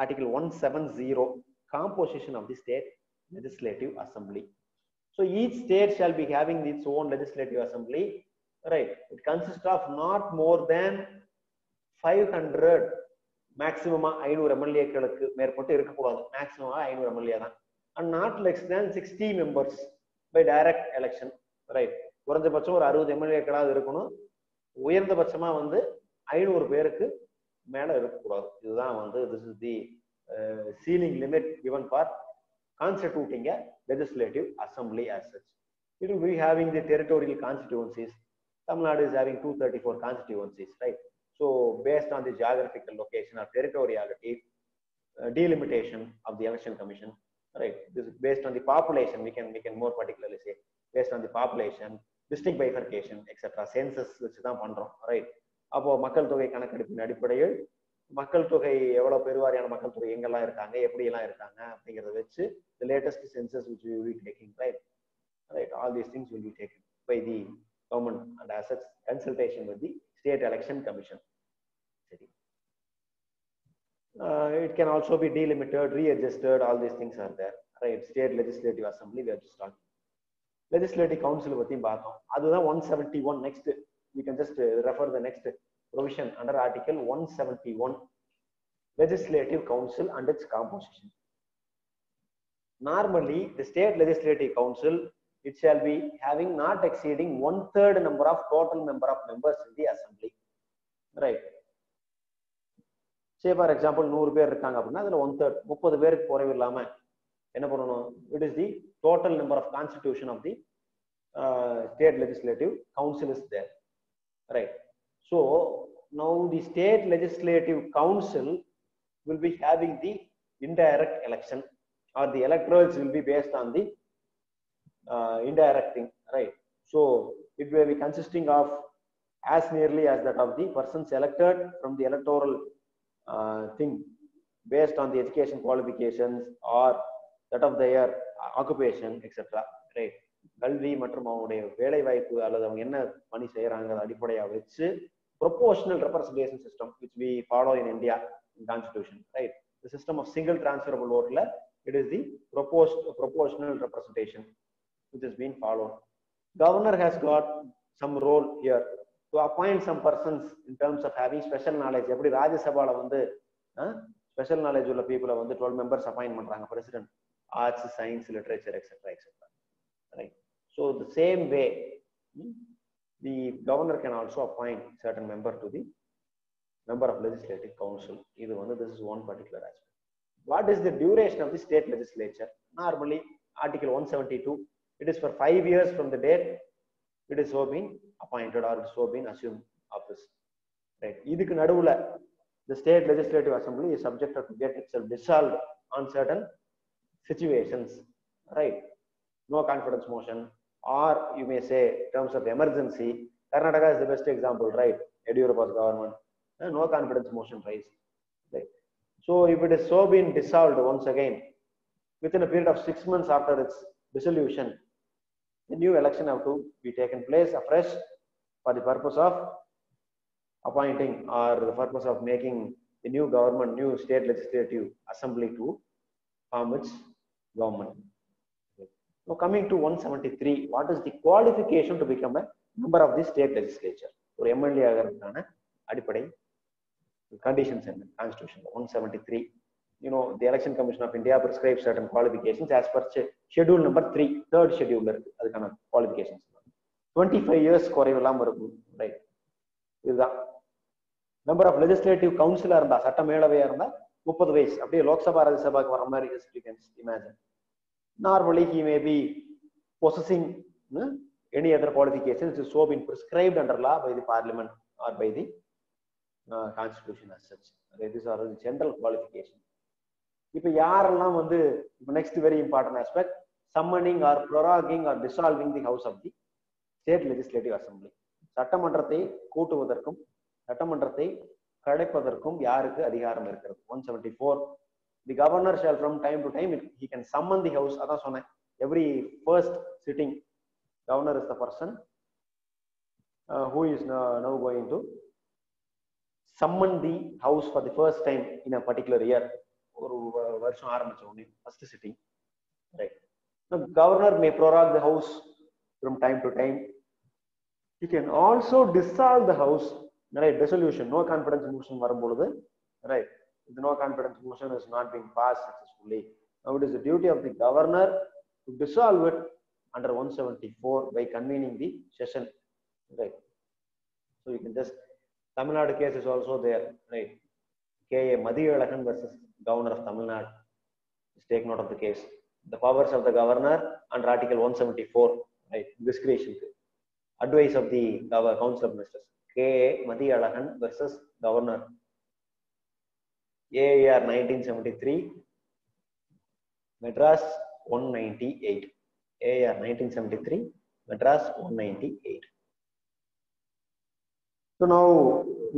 Article 170 composition of the state legislative assembly. So each state shall be having its own legislative assembly. Right. It consists of not more than 500, maximum 500 எம்எல்ஏக்களுக்கு மேற்பட்டு இருக்கக்கூடாது. மேக்ஸிமம் 500 எம்எல்ஏ தான். And not less than 60 members by direct election. Right. குறைஞ்சபட்சம் ஒரு 60 எம்எல்ஏக்களாவது இருக்கணும். உயர்ந்தபட்சமா வந்து 500 பேருக்கு மேல இருக்கக்கூடாது. இதுதான் வந்து this is the ceiling limit given for constituting a legislative assembly as such. It will be having the territorial constituencies. Tamil Nadu is having 234 constituencies, right? So based on the geographical location or territoriality, delimitation of the election commission. Right. This is based on the population. We can more particularly say based on the population, district bifurcation, etc. Census வச்சு தான் பண்றோம். Right. அப்போ மக்கள் தொகை கணக்கெடுப்பின் அடிப்படையில் மக்கள் தொகை எவ்வளவு பெருவாரியான மக்கள் தொகை எங்கெல்லாம் இருக்காங்க, எப்படி எல்லாம் இருக்காங்க அப்படிங்கறத வச்சு the latest census which we will be taking. Right. Right. All these things will be taken by the government and as such consultation with the state election commission. It can also be delimited, readjusted, all these things are there. Right. State legislative assembly we are just talking. Legislative council பத்தியும் பார்த்தோம். அதுதான் 171. Next we can just refer the next provision under article 171. legislative council and its composition. Normally, the state legislative council, it shall be having not exceeding 1/3 number of total number of members in the assembly. Right. Say for example, 100 பேர் இருக்காங்க அப்படின்னா அதுல 1/3 30 பேருக்கு குறைவு இல்லாம என்ன பண்ணணும்? It is the total number of constitution of the state legislative council is there. Right. So now the state legislative council will be having the indirect election, or the electorals will be based on the indirect thing, right? So it will be consisting of as nearly as that of the persons elected from the electoral thing based on the education qualifications or that of their occupation, etc. Right? கல்வி மற்றும் அவங்களுடைய வேலை வாய்ப்பு அல்லது அவங்க என்ன பணி செய்யறாங்க அடிப்படையா வச்சு proportional representation system which we follow in India in constitution, right? The system of single transferable vote la, it is the proportional representation which has been followed. Governor has got some role here to appoint some persons in terms of having special knowledge. Every Rajya Sabha la vandu special knowledge ulla people vandu 12 members appoint பண்றாங்க, president, arts, science, literature, etc., etc. Right? So the same way the governor can also appoint certain member to the member of legislative council. This is one particular aspect. What is the duration of the state legislature? Normally, Article 172, it is for 5 years from the date it is so been appointed or it is so been assumed office. Right? Idhukku naduvula the state legislative assembly is subjected to get itself dissolved on certain situations. Right? No confidence motion, or you may say in terms of emergency. Karnataka is the best example, right? Yediyurappa's government, no confidence motion raised. Right? So if it is so been dissolved once again within a period of 6 months after its dissolution, the new election have to be taken place afresh for the purpose of appointing or the purpose of making the new government, new state legislative assembly to form its government. Now coming to 173, what is the qualification to become a member of the state legislature? Or MLA ஆகிறதுக்கான அடிப்படை conditions in the constitution. 173, you know, the Election Commission of India prescribes certain qualifications as per schedule number 3, third schedule இருக்கு அதுக்கான qualifications. 25 years குறைவில்லாம இருக்கும், right? இதுதான். Member of legislative council இருந்தா, சட்டமேலவையா இருந்தா 30 வயசு, அப்படியே லோக்சபா ராஜ்யசபாக்கு வர மாதிரி you can imagine. Normally he may be possessing any other qualifications which is so been prescribed under law by the parliament or by the constitution as such. These are the general qualifications. If யாரெல்லாம் next very important aspect, summoning or proroguing or dissolving the house of the state legislative assembly. சட்டமன்றத்தை கூட்டுவதற்கும் சட்டமன்றத்தை கலைப்பதற்கும் யாருக்கு அதிகாரம் இருக்கிறது? 174. The governor shall from time to time he can summon the house. அதான் சொன்னேன், every first sitting governor is the person who is now going to summon the house for the first time in a particular year. ஒரு வருஷம் ஆரம்பிச்ச உடனே first sitting, right? The governor may prorogue the house from time to time. He can also dissolve the house, right? Dissolution, no confidence motion வரும்பொழுது, right? If the no confidence motion is not being passed successfully, now it is the duty of the governor to dissolve it under 174 by convening the session, right? So you can just, Tamil Nadu case is also there, right? K.A. Madhiyalakan versus governor of Tamil Nadu. Just take note of the case. The powers of the governor under Article 174, right? Discretion, advice of the Council of Ministers. K.A. Madhiyalakan versus governor. AIR 1973, Madras 198. AIR 1973, Madras 198. So now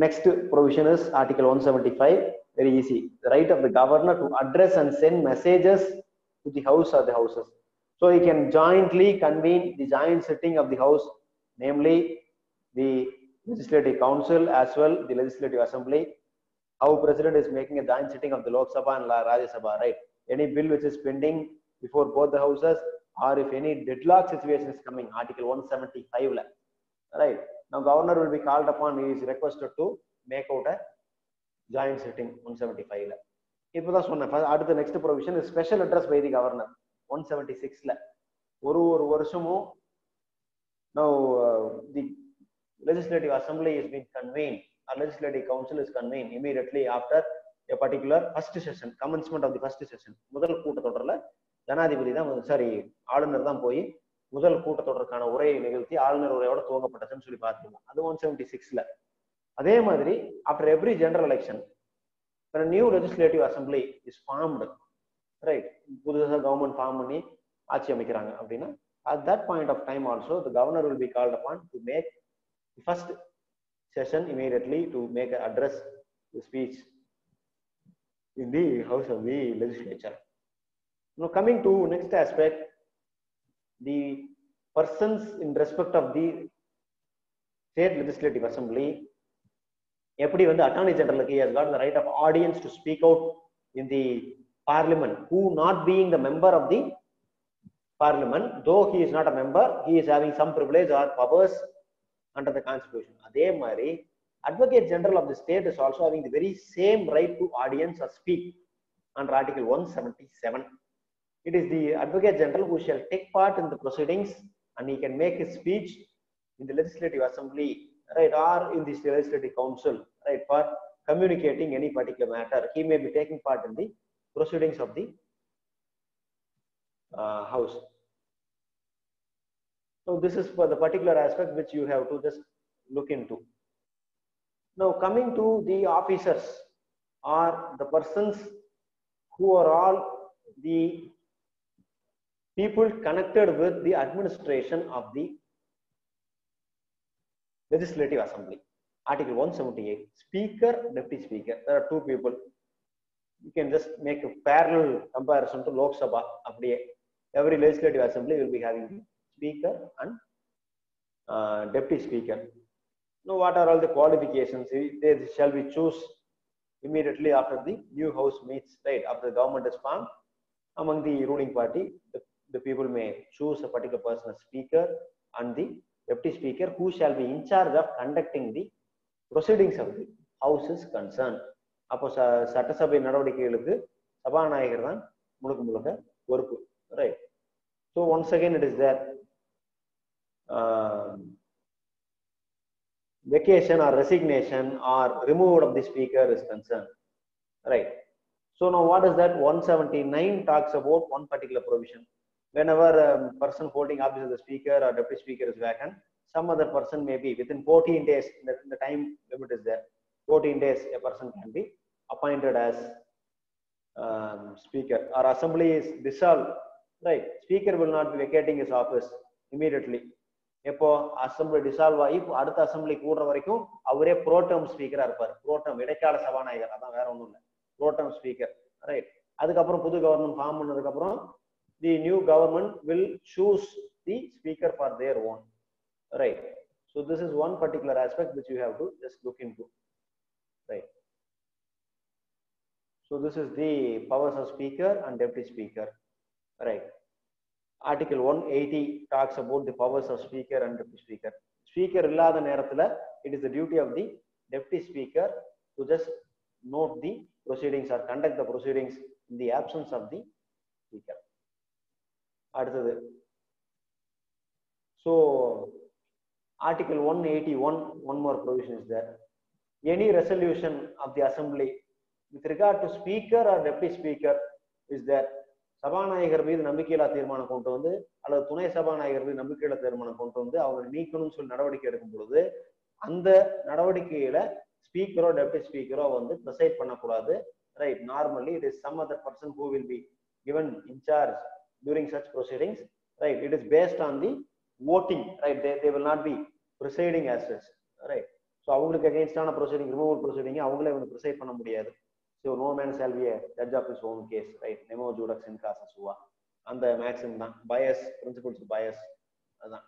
next provision is Article 175. Very easy. The right of the governor to address and send messages to the house or the houses. So he can jointly convene the joint sitting of the house, namely the legislative council as well the legislative assembly. How president is making a joint sitting of the Lok Sabha and Rajya Sabha, right? Any bill which is pending before both the houses, or if any deadlock situation is coming, Article 175, right? Now governor will be called upon, he is requested to make out a joint sitting 175 ல இப்பதான் சொன்னேன். அடுத்த next provision special address by the governor 176 ல ஒரு வருஷமும் now the legislative assembly is being convened, or legislative council is convened immediately after a particular first session, commencement of the first session. முதல் கூட்டத்தொடர்ல ஜனாதிபதி தான் ஆளுநர் தான் போய் முதல் கூட்டத்தொடருக்கான உரையை நிகழ்த்தி ஆளுநர் உரையோட துவங்கப்பட்டதுன்னு சொல்லி பார்த்துருக்கோம். அது 176 ல. அதே மாதிரி after every general election when a new legislative assembly is formed, right, புதுசா கவர்மெண்ட் ஃபார்ம் பண்ணி ஆட்சி அமைக்கிறாங்க அப்படின்னா at that point of time also the governor will be called upon to make the first session immediately to make an address, the speech in the house of the legislature. Now coming to next aspect, the persons in respect of the state legislative assembly, எப்படி வந்து attorney general he has got the right of audience to speak out in the parliament, who not being the member of the parliament, though he is not a member, he is having some privilege or powers under the constitution. அதே மாதிரி advocate general of the state is also having the very same right to audience or speak under article 177. It is the advocate general who shall take part in the proceedings and he can make his speech in the legislative assembly, right, or in the legislative council, right, for communicating any particular matter. He may be taking part in the proceedings of the house. So this is for the particular aspect which you have to just look into. Now coming to the officers or the persons who are all the people connected with the administration of the legislative assembly. Article 178, speaker, deputy speaker. There are two people. You can just make a parallel comparison to Lok Sabha. Every legislative assembly will be having speaker and deputy speaker. Now what are all the qualifications? They shall be choose immediately after the new house meets, right, after the government is formed. Among the ruling party, the people may choose a particular person as speaker and the deputy speaker who shall be in charge of conducting the proceedings of the house is concerned. அப்போ சட்டசபை நடவடிக்கைகளுக்கு சபாநாயகர் தான் முழுக்க பொறுப்பு, right? So once again it is there, vacation or resignation or removal of the speaker is concerned, right? So now what is that? 179 talks about one particular provision. Whenever a person holding office as the speaker or deputy speaker is vacant, some other person may be within 14 days, the time limit is there, 14 days a person can be appointed as speaker, or assembly is dissolved, right? Speaker will not be vacating his office immediately. எப்போ assembly dissolve ஆகி அடுத்த assembly கூடுற வரைக்கும் அவரே ப்ரோடம் ஸ்பீக்கரா இருப்பார். ப்ரோடம் இடைக்கால சபாநாயகர், அதான் வேற ஒன்றும் இல்லை, ப்ரோடம் ஸ்பீக்கர், ரைட்? அதுக்கப்புறம் புது கவர்மெண்ட் ஃபார்ம் பண்ணதுக்கு அப்புறம் the new government will choose the speaker for their own, right? So this is one particular aspect which you have to just look into, right? So this is the powers of speaker and deputy speaker, right? Article 180 talks about the powers of speaker and deputy speaker. Speaker இல்லாத நேரத்துல it is the duty of the deputy speaker to just note the proceedings or conduct the proceedings in the absence of the speaker. அடுத்தது, so article 181, one more provision is there. Any resolution of the assembly with regard to speaker or deputy speaker is there. சபாநாயகர் மீது நம்பிக்கையில்லா தீர்மானம் கொண்டு வந்து அல்லது துணை சபாநாயகர் மீது நம்பிக்கையில்லா தீர்மானம் கொண்டு வந்து அவங்க நீக்கணும்னு சொல்லி நடவடிக்கை எடுக்கும் பொழுது அந்த நடவடிக்கையில ஸ்பீக்கரோ டெப்யூட்டி ஸ்பீக்கரோ வந்து ப்ரிசைட் பண்ணக்கூடாது, right? Normally it is some other person who will be given in charge during such proceedings, right? It is based on the voting, right? They will not be presiding as such, right? So அவங்களுக்கு அகைன்ஸ்டான proceeding, removal proceeding அவங்களே வந்து preside பண்ண முடியாது. So no man shall be a judge of his own case, right? Nemo judax in causa sua. அந்த maxim தான் bias, principles of bias, அதான்,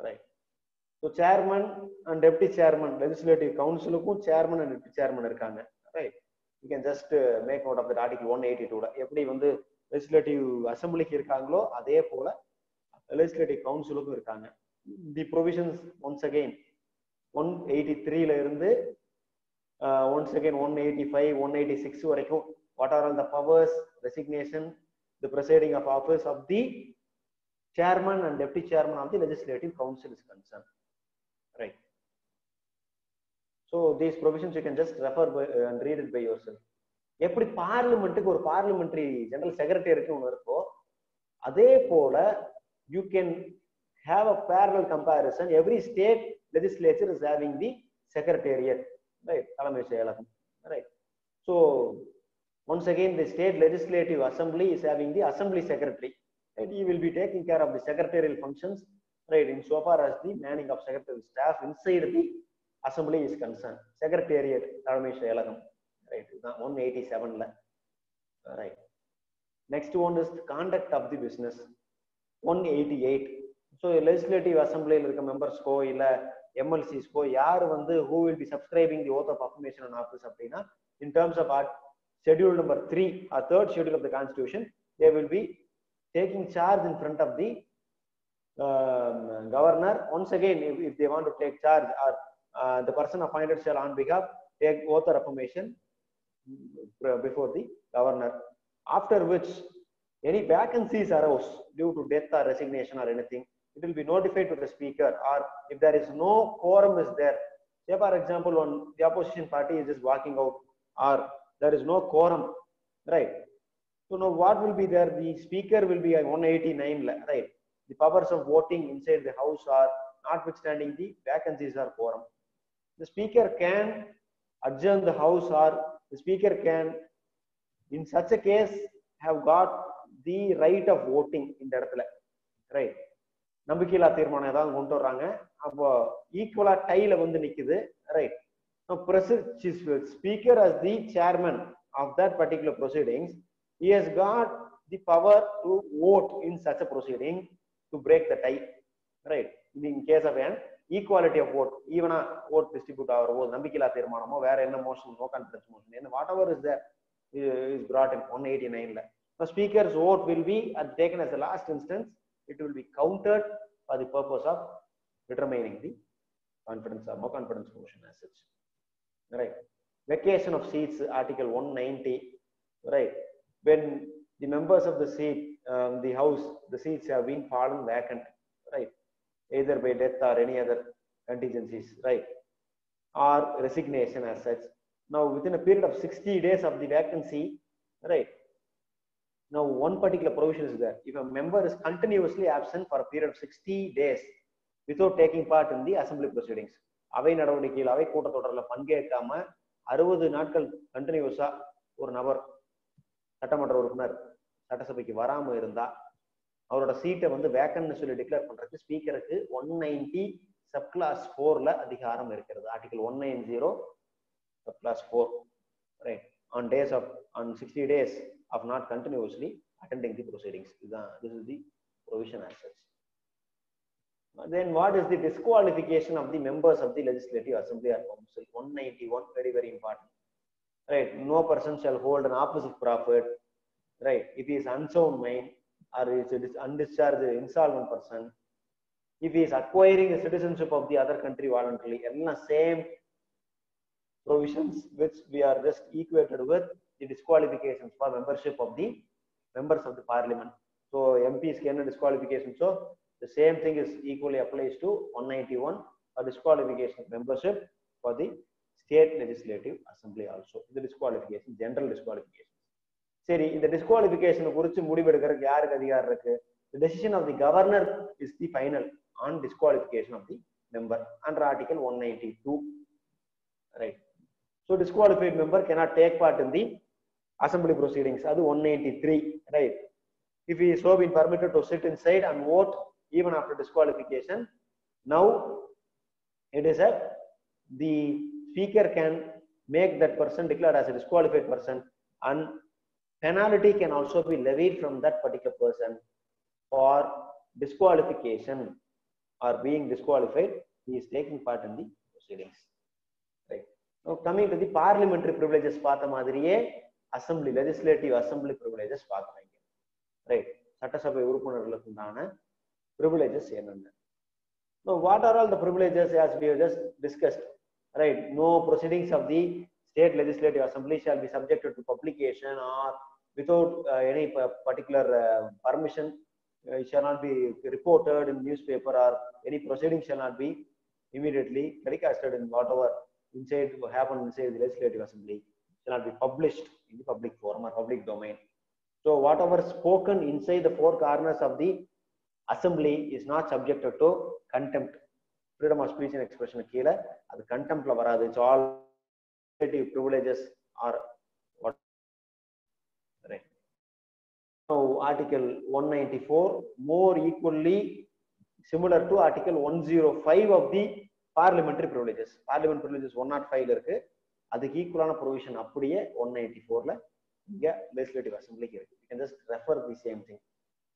right? So chairman and deputy chairman, legislative councilக்கும் chairman and deputy chairman இருக்காங்க, right? You can just make note of that article 182. எப்படி வந்து legislative assemblyக்கு இருக்காங்களோ அதே போல legislative councilக்கும் இருக்காங்க. The provisions once again 183 ல இருந்து once again 185, 186 வரைக்கும் what are all the powers, resignation, the presiding of office of the chairman and deputy chairman of the legislative council is concerned, right? So these provisions you can just refer by, and read it by yourself. எப்படி பார்லிமெண்ட்டுக்கு ஒரு parliamentary general செக்ரட்டரிக்கு ஒன்று இருக்கோ அதே போல you can have a parallel comparison. Every state legislature is having the secretariat, right? தலைமை செயலகம், right? So once again the state legislative assembly is having the assembly secretary, and he will be taking care of the secretarial functions, right, in so far as the manning of secretarial staff inside the assembly is concerned. Secretariat தலைமை செயலகம், right? 187 la, right? Next one is the conduct of the business, 188. So legislative assembly la irukka members ko illa MLCs ko yaar vandu who will be subscribing the oath of affirmation on office appadina, in terms of schedule number 3 or third schedule of the constitution, they will be taking charge in front of the governor. Once again, if they want to take charge, or the person appointed shall on behalf take oath or affirmation before the governor, after which any vacancies arise due to death or resignation or anything, it will be notified to the speaker. Or if there is no quorum is there, say for example when the opposition party is just walking out, or there is no quorum, right? So now what will be there? The speaker will be 189, right? The powers of voting inside the house are notwithstanding the vacancies or quorum. The speaker can adjourn the house, or the speaker can in such a case have got the right of voting in the இடத்துல, right? நம்பிக்கையில்லா தீர்மானம் ஏதாவது கொண்டு வர்றாங்க, அப்போ ஈக்குவலா டைல வந்து நிக்குது, right? Now speaker as the chairman of that particular proceedings, he has got the power to vote in such a proceeding to break the tie, right? In case of an equality of vote, even a vote distribute our நம்பிக்கையில்லா தீர்மானமோ வேற என்ன motion, no confidence motion, and whatever is there is brought in 189 la. The speaker's vote will be taken as the last instance. It will be counted for the purpose of determining the confidence or no confidence motion as such, right? Vacation of seats, article 190, right? When the members of the seat, the house, the seats have been fallen vacant, right, either by death or any other contingencies, right, or resignation as such. Now within a period of 60 days of the vacancy, right, now one particular provision is there. If a member is continuously absent for a period of 60 days without taking part in the assembly proceedings, அவை நடவடிக்கையில் அவை கூட்டத்தொடரில் பங்கேற்காம 60 நாட்கள் கண்டினியூஸா ஒரு நபர் சட்டமன்ற உறுப்பினர் சட்டசபைக்கு வராம இருந்தா அவரோட சீட்டை வந்து வேக்கன்ட்னு சொல்லி டிக்ளேர் பண்றதுக்கு ஸ்பீக்கருக்கு 190 சப் கிளாஸ் 4 ல அதிகாரம் இருக்கிறது. Article 190 sub class 4, right? On 60 days of not continuously attending the proceedings. This is the provision as such. Then what is the disqualification of the members of the legislative assembly or council? 191, very very important, right? No person shall hold an office of profit, right, if he is unsound mind, or is undischarged insolvent person, if he is acquiring the citizenship of the other country voluntarily, all same provisions which we are just equated with the disqualifications for membership of the members of the parliament. So MPs can disqualification, so the same thing is equally applies to 191 for disqualification of membership for the state legislative assembly also. The disqualification, general disqualification. சரி, இந்த disqualification குறித்து முடிவெடுக்கிறதுக்கு யாருக்கு அதிகாரம் இருக்கு? The decision of the governor is the final on disqualification of the member under article 192, right? So disqualified member cannot take part in the assembly proceedings. That is 193, right? If he is so been permitted to sit inside and vote even after disqualification, now it is the speaker can make that person declared as a disqualified person, and penalty can also be levied from that particular person for disqualification or being disqualified. He is taking part in the proceedings, right? Now coming to the parliamentary privileges, பார்த்த மாதிரியே assembly, legislative assembly privileges பார்க்கறாங்க, right? சட்டசபை உறுப்பினர்களுக்கு உண்டான privileges என்னென்ன? Now what are all the privileges as we have just discussed? right? No proceedings of the state legislative assembly shall be subjected to publication or without any particular permission. It shall not be reported in newspaper, or any proceedings shall not be immediately telecasted in whatever inside happen inside the legislative assembly, shall not be published in the public forum or public domain. So whatever spoken inside the four corners of the assembly is not subjected to contempt. Freedom of speech and expression கீழ அது கண்டெம்ப்ட்ல வராது. It's all privileges or what, right? Now article 194 more equally similar to article 105 of the parliamentary privileges. Parliamentary privileges 105 ல இருக்கு, அதுக்கு ஈக்குவலான provision அப்படியே 194 ல இங்க legislative assembly இருக்கு. You can just refer the same thing.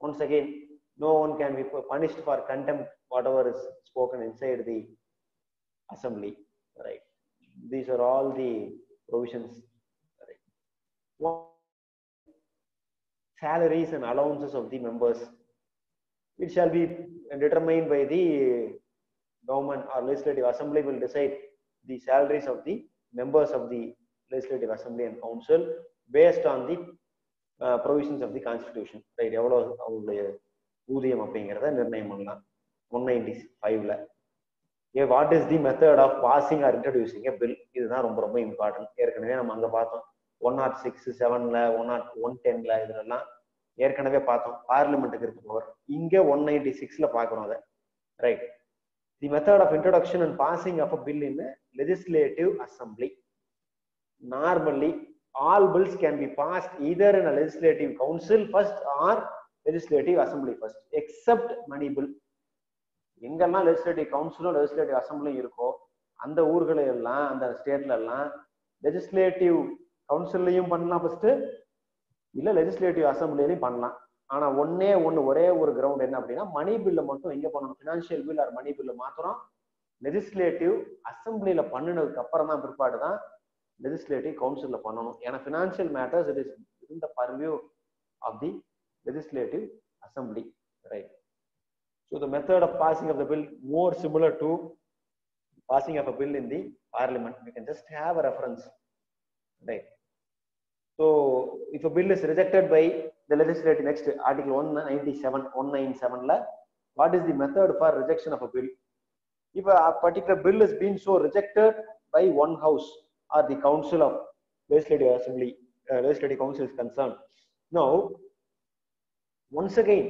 Once again, no one can be punished for contempt whatever is spoken inside the assembly, right? These are all the provisions, right? Salaries and allowances of the members, it shall be determined by the government, or legislative assembly will decide the salaries of the members of the legislative assembly and council based on the provisions of the constitution, right? எவ்வளவு அவங்களுடைய ஊதியம் அப்படிங்கறத நிர்ணயம் பண்ணலாம். 195 ல what is the method of passing or introducing a bill, இதுதான் ரொம்ப ரொம்ப இம்பார்ட்டன்ட். ஏற்கனவே நம்ம அங்க பார்த்தோம் 106, 7ல 110ல இதெல்லாம் ஏற்கனவே பார்த்தோம். பார்லிமெண்ட்டுக்கு இருக்கு பவர். இங்க 196ல பார்க்கறோம் அத, right? The method of introduction and passing of a bill in a legislative assembly. Normally all bills can be passed either in a legislative council first or legislative assembly first, except money bill. எங்கெல்லாம் legislative கவுன்சிலும் legislative அசம்பிளியும் இருக்கோ அந்த ஊர்களை எல்லாம், அந்த ஸ்டேட்ல எல்லாம் legislative கவுன்சில்லையும் பண்ணலாம் first, இல்ல லெஜிஸ்லேட்டிவ் அசம்பிளிலையும் பண்ணலாம். ஆனா ஒரே ஒரு கிரவுண்ட் என்ன அப்படின்னா, மணி பில்ல மட்டும் எங்க பண்ணணும், பினான்சியல் பில் ஆர் மணி பில்ல மாத்திரம் லெஜிஸ்லேட்டிவ் அசம்பிளில பண்ணினதுக்கு அப்புறம் தான் பிற்பாடு தான் லெஜிஸ்லேட்டிவ் கவுன்சில்ல பண்ணணும். ஏன்னா financial matters it is in the purview of the legislative assembly, right? So the method of passing of the bill more similar to passing of a bill in the parliament. We can just have a reference, right? So if a bill is rejected by the legislature, next article 197 la, what is the method for rejection of a bill? If a particular bill is being so rejected by one house or the council of legislative assembly, legislative council is concerned, now once again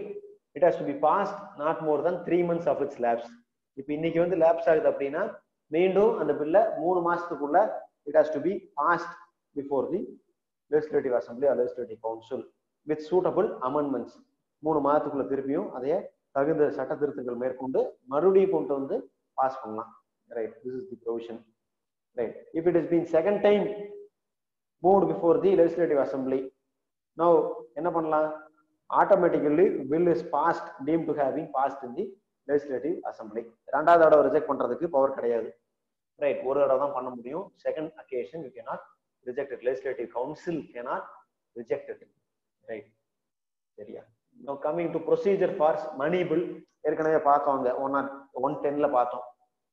it has to be passed not more than 3 months of its lapse. இப்போ இன்னைக்கு வந்து labs ஆகுது அப்படின்னா மீண்டும் அந்த பில்ல 3 மாசத்துக்குள்ள it has to be passed before the legislative assembly or legislative council with suitable amendments. 3 மாதத்துக்குள்ள திருப்பியும் அதைய தகுந்த சட்ட திருத்தங்கள் மேற்கொண்டு மறுபடியும் கொண்டு வந்து பாஸ் பண்ணலாம், right? This is the provision, right? If it has been second time moved before the legislative assembly, now என்ன பண்ணலாம், automatically bill is passed, deemed to have been passed in the legislative assembly. ரெண்டாவது தடவை reject பண்றதுக்கு power கிடையாது, right? ஒரு தடவை தான் பண்ண முடியும். Second occasion you cannot reject it. Legislative council cannot reject it, right? சரியா? Now coming to procedure for money bill, ஏற்கனவே பார்த்தோம் அந்த 110ல பார்த்தோம்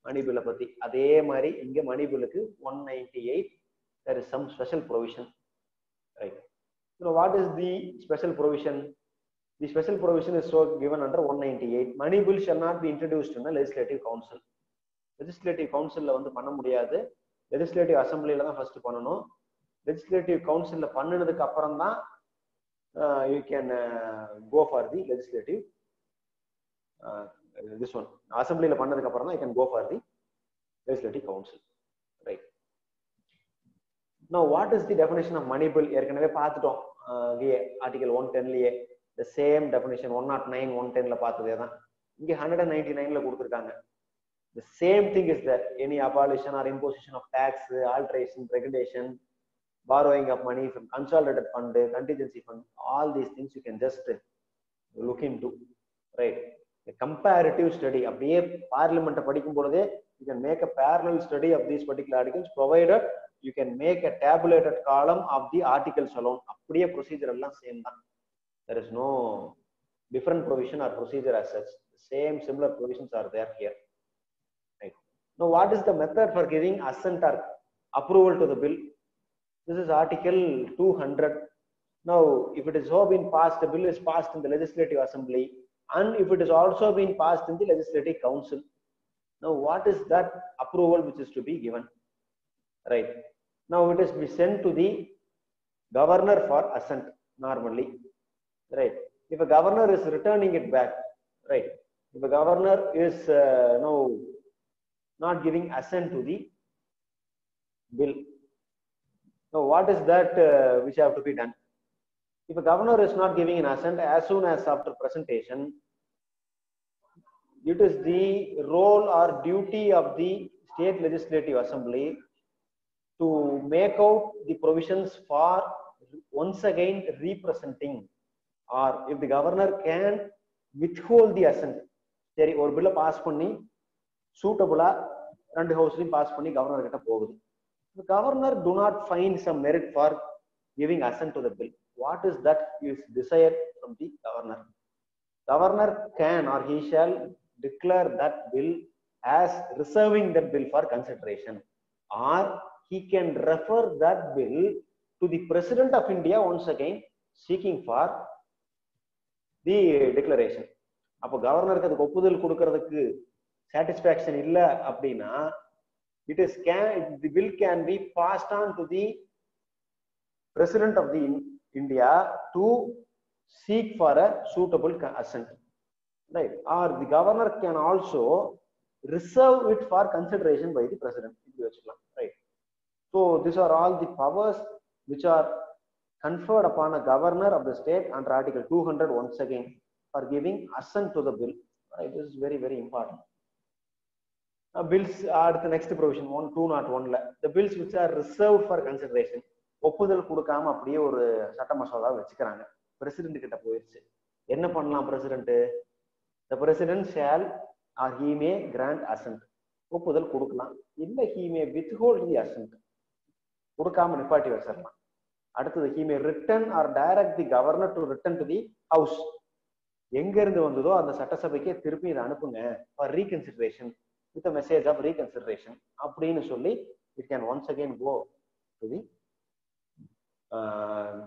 மணி பில்ல பத்தி. அதே மாதிரி இங்க மணி பில்லுக்கு 198 there is some special provision, right? So what is the special provision? The special provision is so given under 198. Money bill shall not be introduced in a legislative council. Legislative council la வந்து பண்ண முடியாது, legislative assembly la தான் first பண்ணனும். Legislative council la பண்ணனதுக்கு அப்புறம் தான் you can go for the legislative this one. Assembly la பண்ணதுக்கு அப்புறம் தான் you can go for the legislative council, right? Now what is the definition of money bill? ஏற்கனவே பார்த்துட்டோம் article 110 லயே the same definition. 109 110 ல பார்த்ததே தான் இங்க 199 ல கொடுத்திருக்காங்க. The same thing is that any abolition or imposition of tax, alteration, regulation, borrowing of money from consolidated fund, contingency fund, all these things you can just look into, right? A comparative study, அப்படியே parliament படிக்கும் பொழுதே you can make a parallel study of these particular articles, provided you can make a tabulated column of the articles alone. அப்படியே procedure எல்லாம் same தான். There is no different provision or procedure as such. The same similar provisions are there here, right? Now, what is the method for giving assent or approval to the bill? This is Article 200. Now, if it is so been passed, the bill is passed in the Legislative Assembly, and if it is also been passed in the Legislative Council. Now, what is that approval which is to be given? Right. Now, it is be sent to the governor for assent normally. Right. If a governor is returning it back, right. If a governor is now not giving assent to the bill, now what is that which have to be done? If a governor is not giving an assent, as soon as after presentation, it is the role or duty of the state legislative assembly to make out the provisions for once again representing, or if the governor can withhold the assent. சரி, ஒரு பில்ல pass பண்ணி சூட்டபிளா ரெண்டு ஹவுஸ்லயும் pass பண்ணி governor கிட்ட போகுது. The governor do not find some merit for giving assent to the bill. What is that is desired from the governor? Governor can or he shall declare that bill as reserving that bill for consideration, or he can refer that bill to the President of India once again seeking for the declaration. அப்போ கவர்னருக்கு அதுக்கு ஒப்புதல் கொடுக்கறதுக்கு satisfaction இல்ல அப்படின்னா the bill can be passed on to the President of the India to seek for a suitable assent, right? Or the governor can also reserve it for consideration by the President, right? So these are all the powers which are conferred upon a governor of the state under Article 200 once again for giving assent to the bill. Right? This is very, very important. Bills are the next provision 201. The bills which are reserved for consideration, ஒப்புதல் கொடுக்காம அப்படியே ஒரு சட்ட மசோதா வச்சுக்கிறாங்க, president கிட்ட போயிடுச்சு. என்ன பண்ணலாம் president? The president shall or he may grant assent. ஒப்புதல் கொடுக்கலாம், இல்ல he may withhold the assent, கொடுக்காம நிப்பாட்டி வச்சிடலாம். அடுத்தது he may return or direct the governor to return to the house. எங்க இருந்து வந்ததோ அந்த சட்டசபைக்கே திருப்பி இதை அனுப்புங்க for reconsideration with a message of reconsideration அப்படின்னு சொல்லி it can once again go to the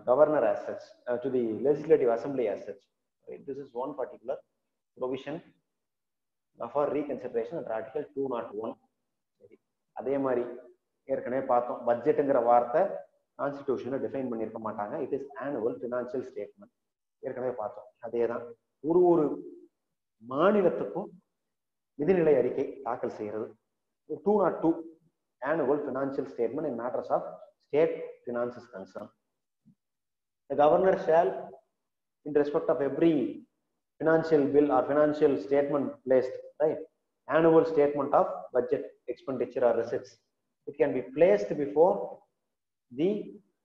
governor as such, to the legislative assembly as such. Right? This is one particular provision for reconsideration under Article 201. அதே மாதிரி ஏற்கனவே பார்த்தோம், பட்ஜெட்டுங்கிற வார்த்தை கான்ஸ்டிடியூஷனை define பண்ணியிருக்க மாட்டாங்க. It is annual financial statement. ஏற்கனவே பார்த்தோம். அதே தான் ஒரு மாநிலத்துக்கும் நிதிநிலை அறிக்கை தாக்கல் செய்கிறது. 202 annual financial statement in matters of state finances concern. The governor shall, in respect of every financial bill or financial statement placed, right, annual statement of budget, expenditure or receipts, it can be placed before the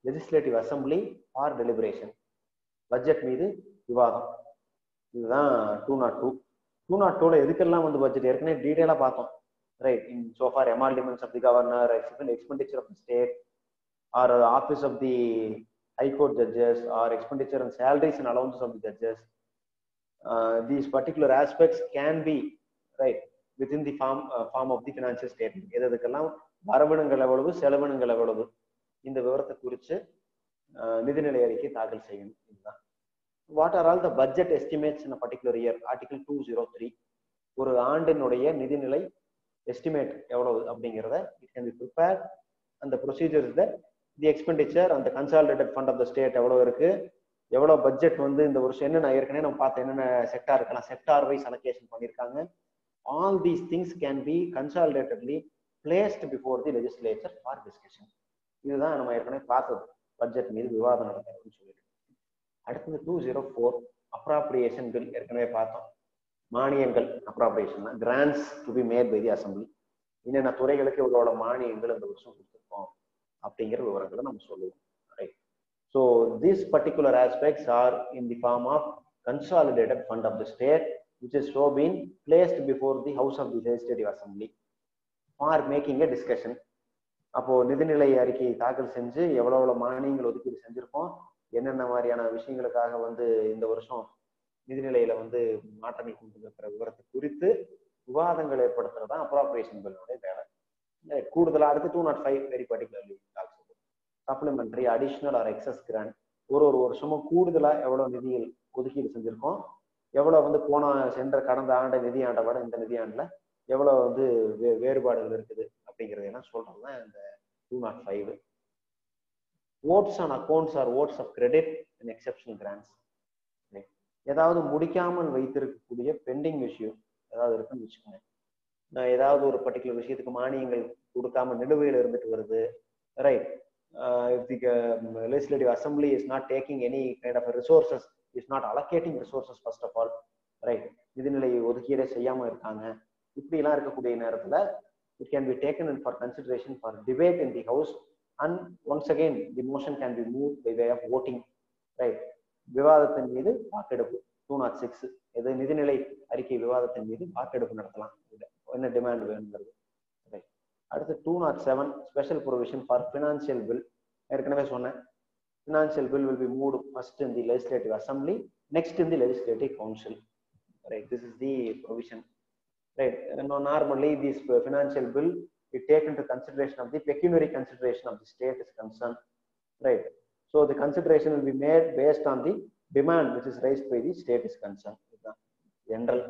legislative assembly for deliberation. Budget மீது விவாதம். இதுதான் 202. 202ல எதுக்கெல்லாம் வந்து budget ஏற்கனவே டீடைலா பார்த்தோம், right? In so far emoluments of the governor, expenditure of the state or office of the high court judges, or expenditure and salaries and allowances of the judges, these particular aspects can be, right, within the form of the financial statement. எதுக்கெல்லாம் வரவினங்கள் எவ்வளவு, செலவினங்கள் எவ்வளவு, இந்த விவரத்தை குறித்து நிதிநிலை அறிக்கை தாக்கல் செய்யணும். இதுதான். What are all the budget estimates in a particular year? Article 203. ஒரு ஆண்டினுடைய நிதிநிலை எஸ்டிமேட் எவ்வளவு அப்படிங்கிறத it can be prepared, and the procedure is that the expenditure and the consolidated fund of the state எவ்வளவு இருக்கு, எவ்வளவு பட்ஜெட் வந்து இந்த வருஷம் என்னென்ன ஏற்கனவே நம்ம பார்த்த என்னென்ன செக்டார் இருக்கலாம், செக்டார் வைஸ் அலோகேஷன் பண்ணியிருக்காங்க. All these things can be consolidatedly placed before the legislature for discussion. இதுதான் நம்ம ஏற்கனவே பார்த்தது, பட்ஜெட் மீது விவாதம் நடக்கிறதுன்னு சொல்லிட்டு. அடுத்தது 204 அப்ராப்ரியேஷன் பில். ஏற்கனவே பார்த்தோம், மானியங்கள், appropriation grants to be made by the assembly. என்னென்ன துறைகளுக்கு இவ்வளோ மானியங்கள் இந்த வருஷம் கொடுத்துருக்கோம் அப்படிங்கிற விவரங்களை நம்ம சொல்லுவோம், right? So these particular aspects are in the form of consolidated fund of the state which is so been placed before the house of the legislative assembly for making a discussion. அப்போ நிதிநிலை அறிக்கையை தாக்கல் செஞ்சு எவ்வளவு மானியங்கள் ஒதுக்கீடு செஞ்சிருக்கோம், என்னென்ன மாதிரியான விஷயங்களுக்காக வந்து இந்த வருஷம் நிதிநிலையில வந்து மாற்றங்கள் கொண்டு இருக்கிற விவரத்தை குறித்து விவாத விவாதங்கள் ஏற்படுத்துறது தான் அப்ராப்ரியேஷன் பில்லுடைய வேலை. கூடுதலா அடுத்து 205 very particularly supplementary additional or excess grant. ஒரு வருஷமும் கூடுதலா எவ்வளவு நிதியில் ஒதுக்கீடு செஞ்சிருக்கோம், எவ்வளவு வந்து சென்ற கடந்த ஆண்டு நிதியாண்டை விட இந்த நிதியாண்டுல எவ்வளவு வந்து வேறுபாடுகள் இருக்குது அப்படிங்கிறதெல்லாம் சொல்றதுதான் இந்த 205. votes on accounts or votes of credit in exceptional grants. ஏதாவது முடிக்காமல் வைத்திருக்கக்கூடிய பெண்டிங் விஷயம் ஏதாவது இருக்குன்னு வச்சுக்கோங்க. ஏதாவது ஒரு பர்டிகுலர் விஷயத்துக்கு மானியங்கள் கொடுக்காம நிலுவையில் இருந்துட்டு வருது, right? If the legislative assembly is not taking any kind of resources, is not allocating resources first of all, right? நிதிநிலை ஒதுக்கீடே செய்யாம இருக்காங்க. இப்படி எல்லாம் இருக்கக்கூடிய நேரத்துல it can be taken in for consideration for debate in the house, and once again the motion can be moved by way of voting, right? விவாதத்தின் மீது வாக்கெடுப்பு 206 இது நிதிநிலை அறிக்கை விவாதத்தின் மீது வாக்கெடுப்பு நடத்தலாம், என்ன டிமாண்ட் வேணுங்கிறது. அடுத்து 207 special provision for financial bill. ஏற்கனவே சொன்னேன், financial bill will be moved first in the legislative assembly, next in the legislative council, right? This is the provision, right? Normally this financial bill is taken into consideration of the pecuniary consideration of the state is concerned, right? So the consideration will be made based on the demand which is raised by the state is concerned. General.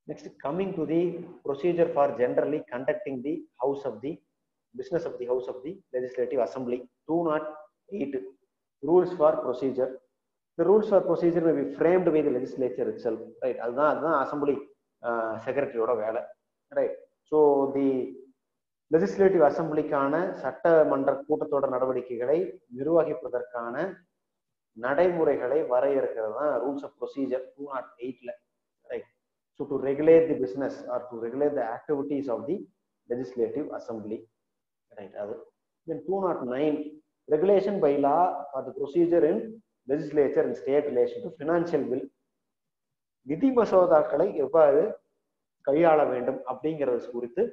Next, coming to the procedure for generally conducting the house of the business of the house of the legislative assembly. 208 rules for procedure. The rules for procedure may be framed by the legislature itself, right? அதுதான் assembly secretaryயோட வேலை, right? So the legislative assemblyக்கான சட்டமன்ற கூட்டத்தொடர் நடவடிக்கைகளை நிர்வகிப்பதற்கான நடைமுறைகளை வரையறுக்கிறது தான் rules of procedure 208ல, right? So to regulate the business or to regulate the activities of the legislative assembly, right? Then 209 regulation by law for the procedure in legislature and state relation to financial bill. நிதி மசோதாக்களை எவ்வாறு கையாள வேண்டும் அப்படிங்கிறது குறித்து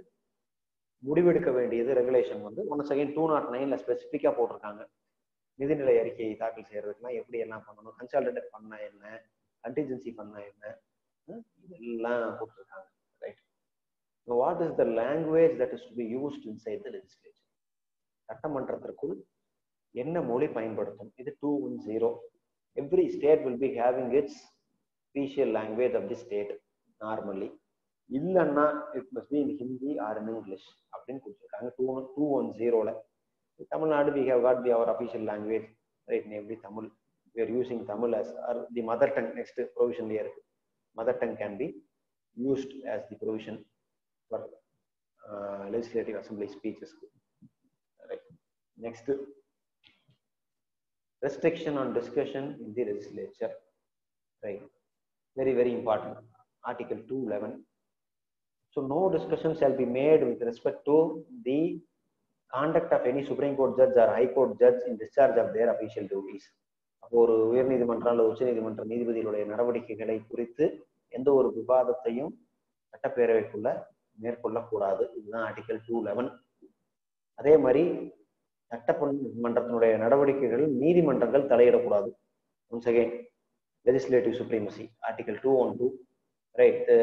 முடிவெடுக்க வேண்டியது regulation வந்து ஒன்ஸ் அகைன் 209ல ஸ்பெசிஃபிக்கா போட்டிருக்காங்க. நிதிநிலை அறிக்கையை தாக்கல் செய்யறதுக்குலாம் எப்படி எல்லாம் பண்ணணும், கன்சாலிடேட் பண்ணா என்ன, கண்டிஜென்சி பண்ணா என்ன, இதெல்லாம் கொடுத்துருக்காங்க, right? What is the language that is to be used inside the legislature? சட்டமன்றத்திற்குள் என்ன மொழி பயன்படுத்தும்? இது 210. Every state will be having its special language of the state normally. இல்லைன்னா it must be in Hindi or in English அப்படின்னு கொடுத்துருக்காங்க 210ல. Tamil Nadu we have got our official language, right? Namely Tamil. We are using Tamil as the mother tongue. Next provision here, mother tongue can be used as the provision for legislative assembly speeches, right? Next, restriction on discussion in the legislature, right? Very, very important. Article 211. So no discussion shall be made with respect to the conduct of any Supreme Court judge or High Court judge in discharge of their official duties. ஒரு உயர் நீதிமன்றம் அல்லது உச்ச நீதிமன்ற நீதிபதிகளுடைய நடவடிக்கைகளை குறித்து எந்த ஒரு விவாதத்தையும் சட்டப்பேரவைக்குள்ள மேற்கொள்ளக்கூடாது. இதுதான் ஆர்டிகல் 211. அதே மாதிரி சட்டமன்றத்தினுடைய நடவடிக்கைகளில் நீதிமன்றங்கள் தலையிடக்கூடாது. Once again legislative supremacy, article 212, right? The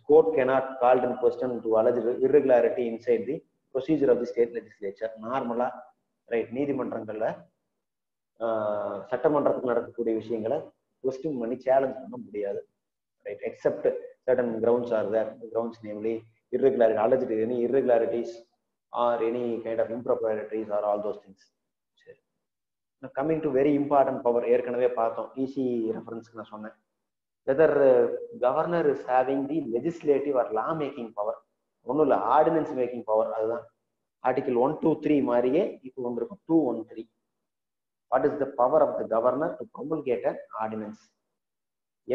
court cannot called in question to allege irregularity inside the procedure of the state legislature. நார்மலா, ரைட், நீதிமன்றங்கள்ல சட்டமன்றத்தில் நடக்கக்கூடிய விஷயங்களை கொஸ்டின் பண்ணி சேலஞ்ச் பண்ண முடியாது, right? Accept certain grounds are there, grounds namely irregularity, alleged any irregularities or any kind of improprieties or all those things. Now coming to very important power, ஏற்கனவே பார்த்தோம், easy ரெஃபரன்ஸ்க்கு நான் சொன்னேன், whether governor is having the legislative or law making power. ஒன்றும் இல்லை, ordinance making power. அதுதான் article 123 மாதிரியே இப்போ வந்திருக்கும் 213. What is the power of the governor to promulgate an ordinance?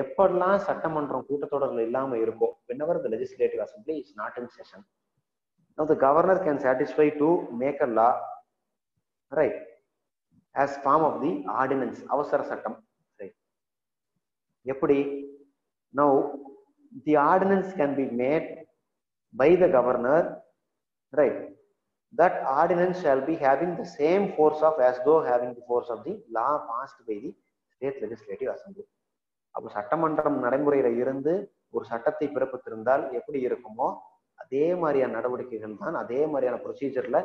எப்பெல்லாம் சட்டமன்றம் கூட்டத்தொடரில் இல்லாமல் இருக்கோ, whenever the legislative assembly is not in session, now the governor can satisfy to make a law, right, as form of the ordinance, அவசர சட்டம், right? எப்படி? Now the ordinance can be made by the governor, right? That ordinance shall be having the same force of as though having the force of the law passed by the state legislative assembly. அப்போ சட்டமன்றம் நடைமுறையில இருந்து ஒரு சட்டத்தை பிறப்பித்திருந்தால் எப்படி இருக்குமோ அதே மாதிரியான நடவடிக்கைகள் தான், அதே மாதிரியான ப்ரொசீஜர்ல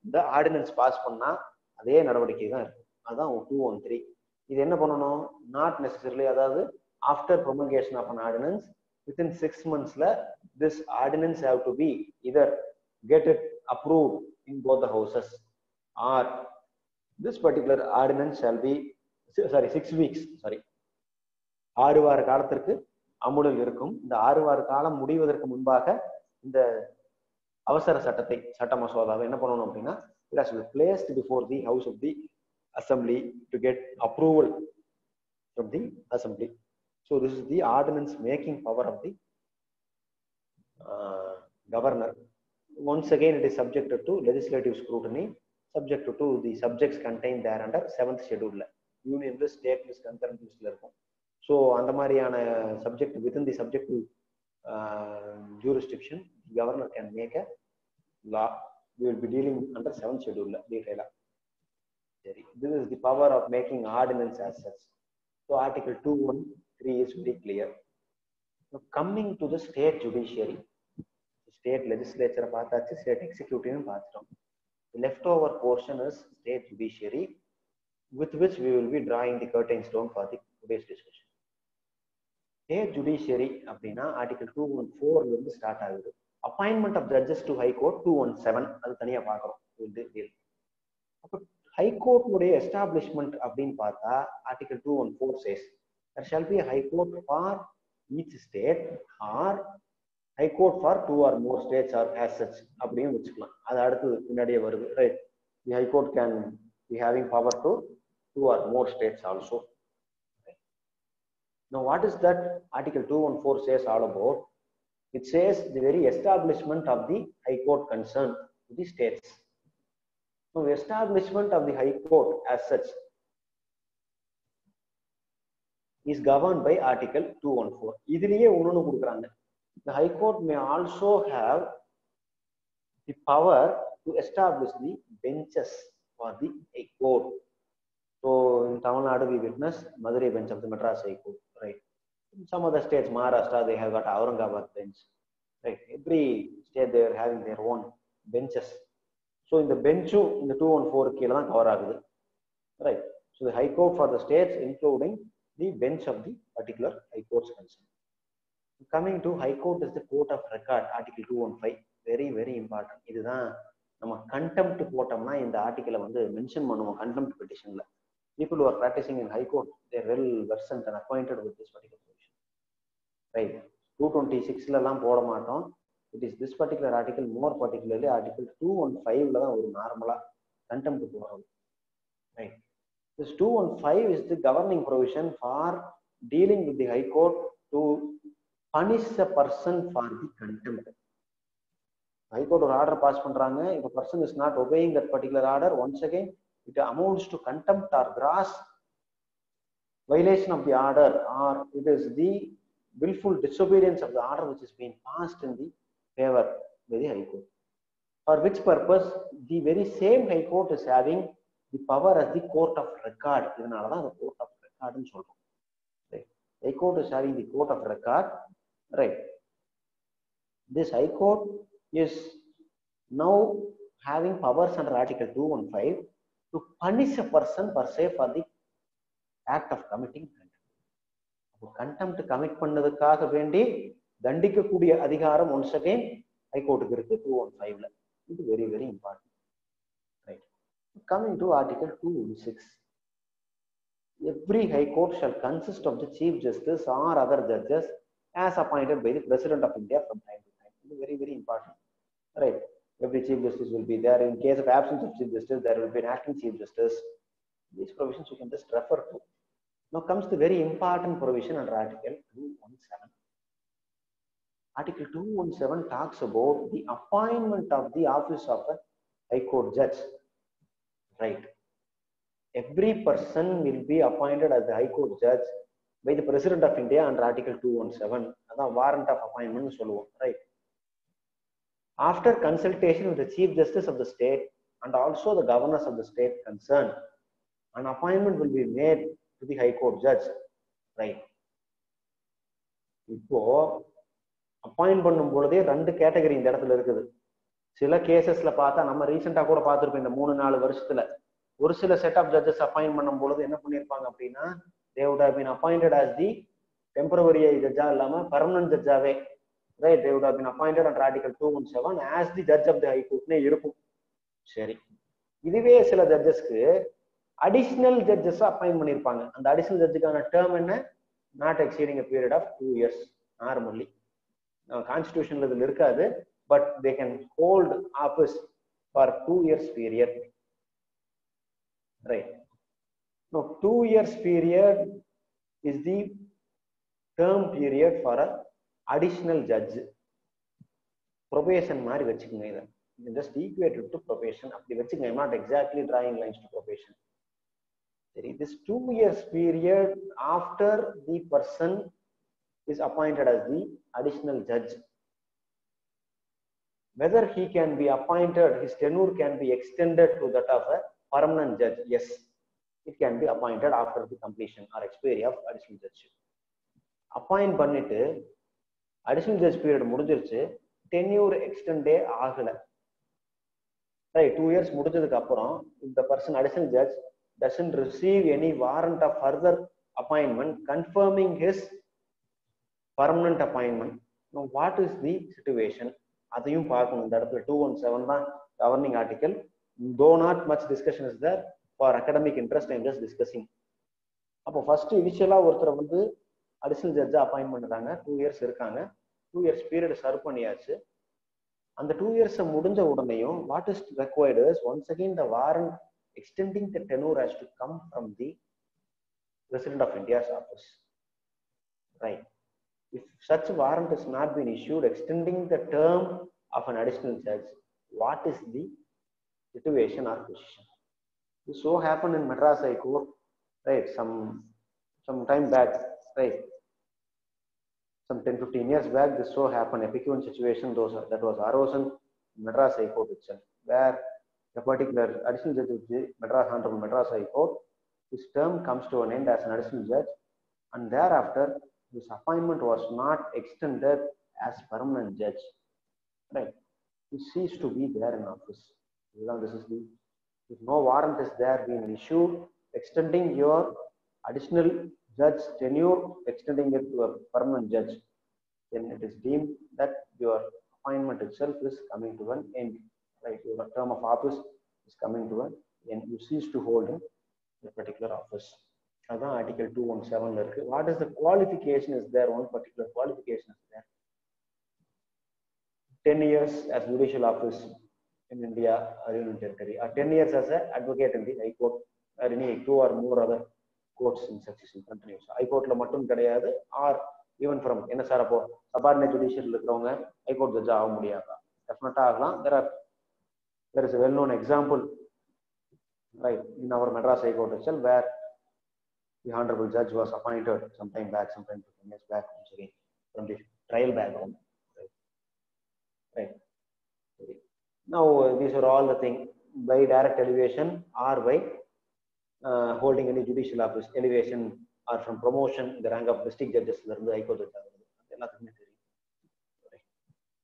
இந்த ஆர்டினன்ஸ் பாஸ் பண்ணா அதே நடவடிக்கை தான் இருக்கும். அதுதான் 213. இது என்ன பண்ணணும், நாட் நெசசரிலி, அதாவது after promulgation of an ordinance within 6 monthsல this ordinance have to be either get it approved in both the houses or this particular ordinance shall be 6 weeks, 6 வார காலத்திற்கு அமுலில் இருக்கும். இந்த 6 வார காலம் முடிவதற்கு முன்பாக இந்த அவசர சட்டத்தை, சட்ட மசோதாவை என்ன பண்ணணும் அப்படின்னா, it has to be placed before the house of the assembly to get approval from the assembly. So this is the ordinance making power of the governor. Once again it is subjected to legislative scrutiny, subjected to the subjects contained there under 7th schedule. Union list, state list, concurrent list இருக்கும். So அந்த மாதிரியான subject within the subjective jurisdiction, the governor can make a law. We will be dealing under 7th schedule detail. This is the power of making ordinance as such. So article 213 is very clear. Now coming to the state judiciary, state legislature பார்த்தாச்சு, state executive பார்த்துட்டோம். The leftover portion is state judiciary, with which we will be drawing the curtains down for the today's discussion. State judiciary அப்படின்னா article 214 இருந்து start ஆகுது. Appointment of judges to high court 217, அது தனியா பார்க்கிறோம். அப்ப high court உடைய establishment அப்படின்னு பார்த்தா article 214 says there shall be a high court for each state or high court for 2 or more states or as such அப்படின்னு வச்சுக்கலாம். அது அடுத்து பின்னாடியே வருது, right? The high court can be having power to 2 or more states also. Now what is that article 214 says all about? It says the very establishment of the high court concerned to the states. So the establishment of the high court as such is governed by article 214. இதுலயே ஒன்னு கொடுக்குறாங்க. The high court may also have the power to establish the benches for the high court. So in Tamil Nadu we witness Madurai bench of the Madras High Court, right? In some other states, Maharashtra, they have got Aurangabad bench, right? Every state they are having their own benches. So in the bench in the 214 கீழ தான் cover ஆகுது, right? So the high court for the states including the bench of the particular high courts concerned. Coming to high court is the court of record, article 215, very very important. இதுதான் நம்ம contempt போட்டோம்னா இந்த ஆர்டிகிளை வந்து mention பண்ணுவோம் contempt பெட்டிஷன்ல. People who are practicing in high court, they are well versed and acquainted with this particular provision, right? 226 லாம் போட மாட்டோம். It is this particular article, more particularly article 215 ல தான் ஒரு நார்மலா கண்டெம்ப்ட் போடுறோம், right? This 215 is the governing provision for dealing with the high court to punish a person for the contempt. High court ஒரு order pass பண்றாங்க, if a person is not obeying that particular order, once again it amounts to contempt or gross violation of the order, or it is the willful disobedience of the order which is being passed in the favor by the high court. For which purpose the very same high court is having the power as the court of record. இதனால தான் அந்த court of record ன்னு சொல்றோம், right? High court is having the court of record, right? This high court is now having powers under article 215 to punish a person per se for the act of committing contempt. Contempt commit பண்ணதுக்காக வேண்டி தண்டிக்கக்கூடிய அதிகாரம் once again high courtக்கு இருக்கு 215 ல. இது very very important, right? Coming to article 216, every high court shall consist of the chief justice or other judges as appointed by the president of India from time to time. It is very very important, right? Every chief justice will be there. In case of absence of chief justice, there will be an acting chief justice. These provisions you can just refer to. Now comes the very important provision under article 217. Article 217 talks about the appointment of the office of a high court judge, right? Every person will be appointed as the high court judge by the president of India under article 217. That's warrant of appointment சொல்லுவோம், right? After consultation with the chief justice of the state and also the governors of the state concerned, an appointment will be made to the high court judge, right? இப்போ appoint பண்ணும் பொழுதே 2 category இந்த இடத்துல இருக்குது. சில கேசஸ்ல பார்த்தா நம்ம ரீசெண்டா கூட பார்த்துருப்போம் இந்த 3-4 வருஷத்துல ஒரு சில செட் ஆஃப் ஜட்ஜஸ் அப்பாயிண்ட் பண்ணும் பொழுது என்ன பண்ணிருப்பாங்க அப்படின்னா, they would have been appointed as the temporary ஜட்ஜா இல்லாம பெர்மனன்ட் ஜட்ஜாவே, right, they would have been appointed under article 217 as the judge of the high court இருக்கும். சரி, இதுவே சில ஜட்ஜஸ்க்கு அடிஷனல் ஜட்ஜஸ் அப்பாயிண்ட் பண்ணிருப்பாங்க. அந்த அடிஷனல் ஜட்ஜுக்கான டேர்ம் என்ன? Not exceeding a period of 2 years normally. கான்ஸ்டிடியூஷன்ல இதுல இருக்காது, but they can hold office for 2 years period, right? Now 2 years period is the term period for a additional judge. Probation மாதிரி வெச்சுக்குங்க, இத just equate it to probation அப்படி வெச்சுக்குங்க. I'm not exactly drawing lines to probation. சரி, this 2 years period after the person is appointed as the additional judge, whether he can be appointed, his tenure can be extended to that of a permanent judge. Yes, it can be appointed after the completion or expiry of additional judgeship. Appoint பண்ணிட்டு additional judge period முடிஞ்சிருச்சு, tenure extendே ஆகல, right? 2 years முடிஞ்சதுக்கு அப்புறம் if the person additional judge doesn't receive any warrant of further appointment confirming his permanent appointment, now what is the situation? அதையும் பார்க்கணும். இந்த இடத்துல 217 தான் governing article. Though not much discussion is there, for academic interest I am just discussing. அப்போ first இனிஷியலா ஒருத்தரை வந்து additional ஜட்ஜா appoint பண்ணுறாங்க, 2 years இருக்காங்க, 2 years பீரியட் சர்வ் பண்ணியாச்சு. அந்த 2 years முடிஞ்ச உடனேயும் what is required is once again the warrant extending the tenure has to come from the president of India's office, right? If such warrant has not been issued extending the term of an additional judge, what is the situation or position? This so happened in Madras High Court, right? Some time back, right? Some 10-15 years back, this so happened. A peculiar situation that was arisen in Madras High Court itself, where a particular additional judge of the Honorable Madras High Court, his term comes to an end as an additional judge, and thereafter this appointment was not extended as permanent judge, right? He ceased to be there in office. This is the, if no warrant is there being issued extending your additional judge tenure, extending it to a permanent judge, then it is deemed that your appointment itself is coming to an end, right? Your term of office is coming to an end. You cease to hold in a particular office. அதான் article 217 இருக்கு. What is the qualification is there? One particular qualification is there. 10 years as judicial office in India or Union Territory, or 10 years as an advocate in the High Court or any 2 or more other courts in succession continues. High Courtல மட்டும் கிடையாது, or even from என்ன sir அப்போ subordinate judicial இருக்கிறவங்க high court judge ஆக முடியாதா? டெஃபினட்டா ஆகலாம். there is a well known example, right, in our Madras High Court itself, where the honorable judge was appointed sometime back, sometime 15 years back, once again from the trial background, right? Now these are all the things by direct elevation or by holding any judicial office, elevation or from promotion in the rank of district judges la irundhu high court judge எல்லாத்துக்குமே தெரியும்.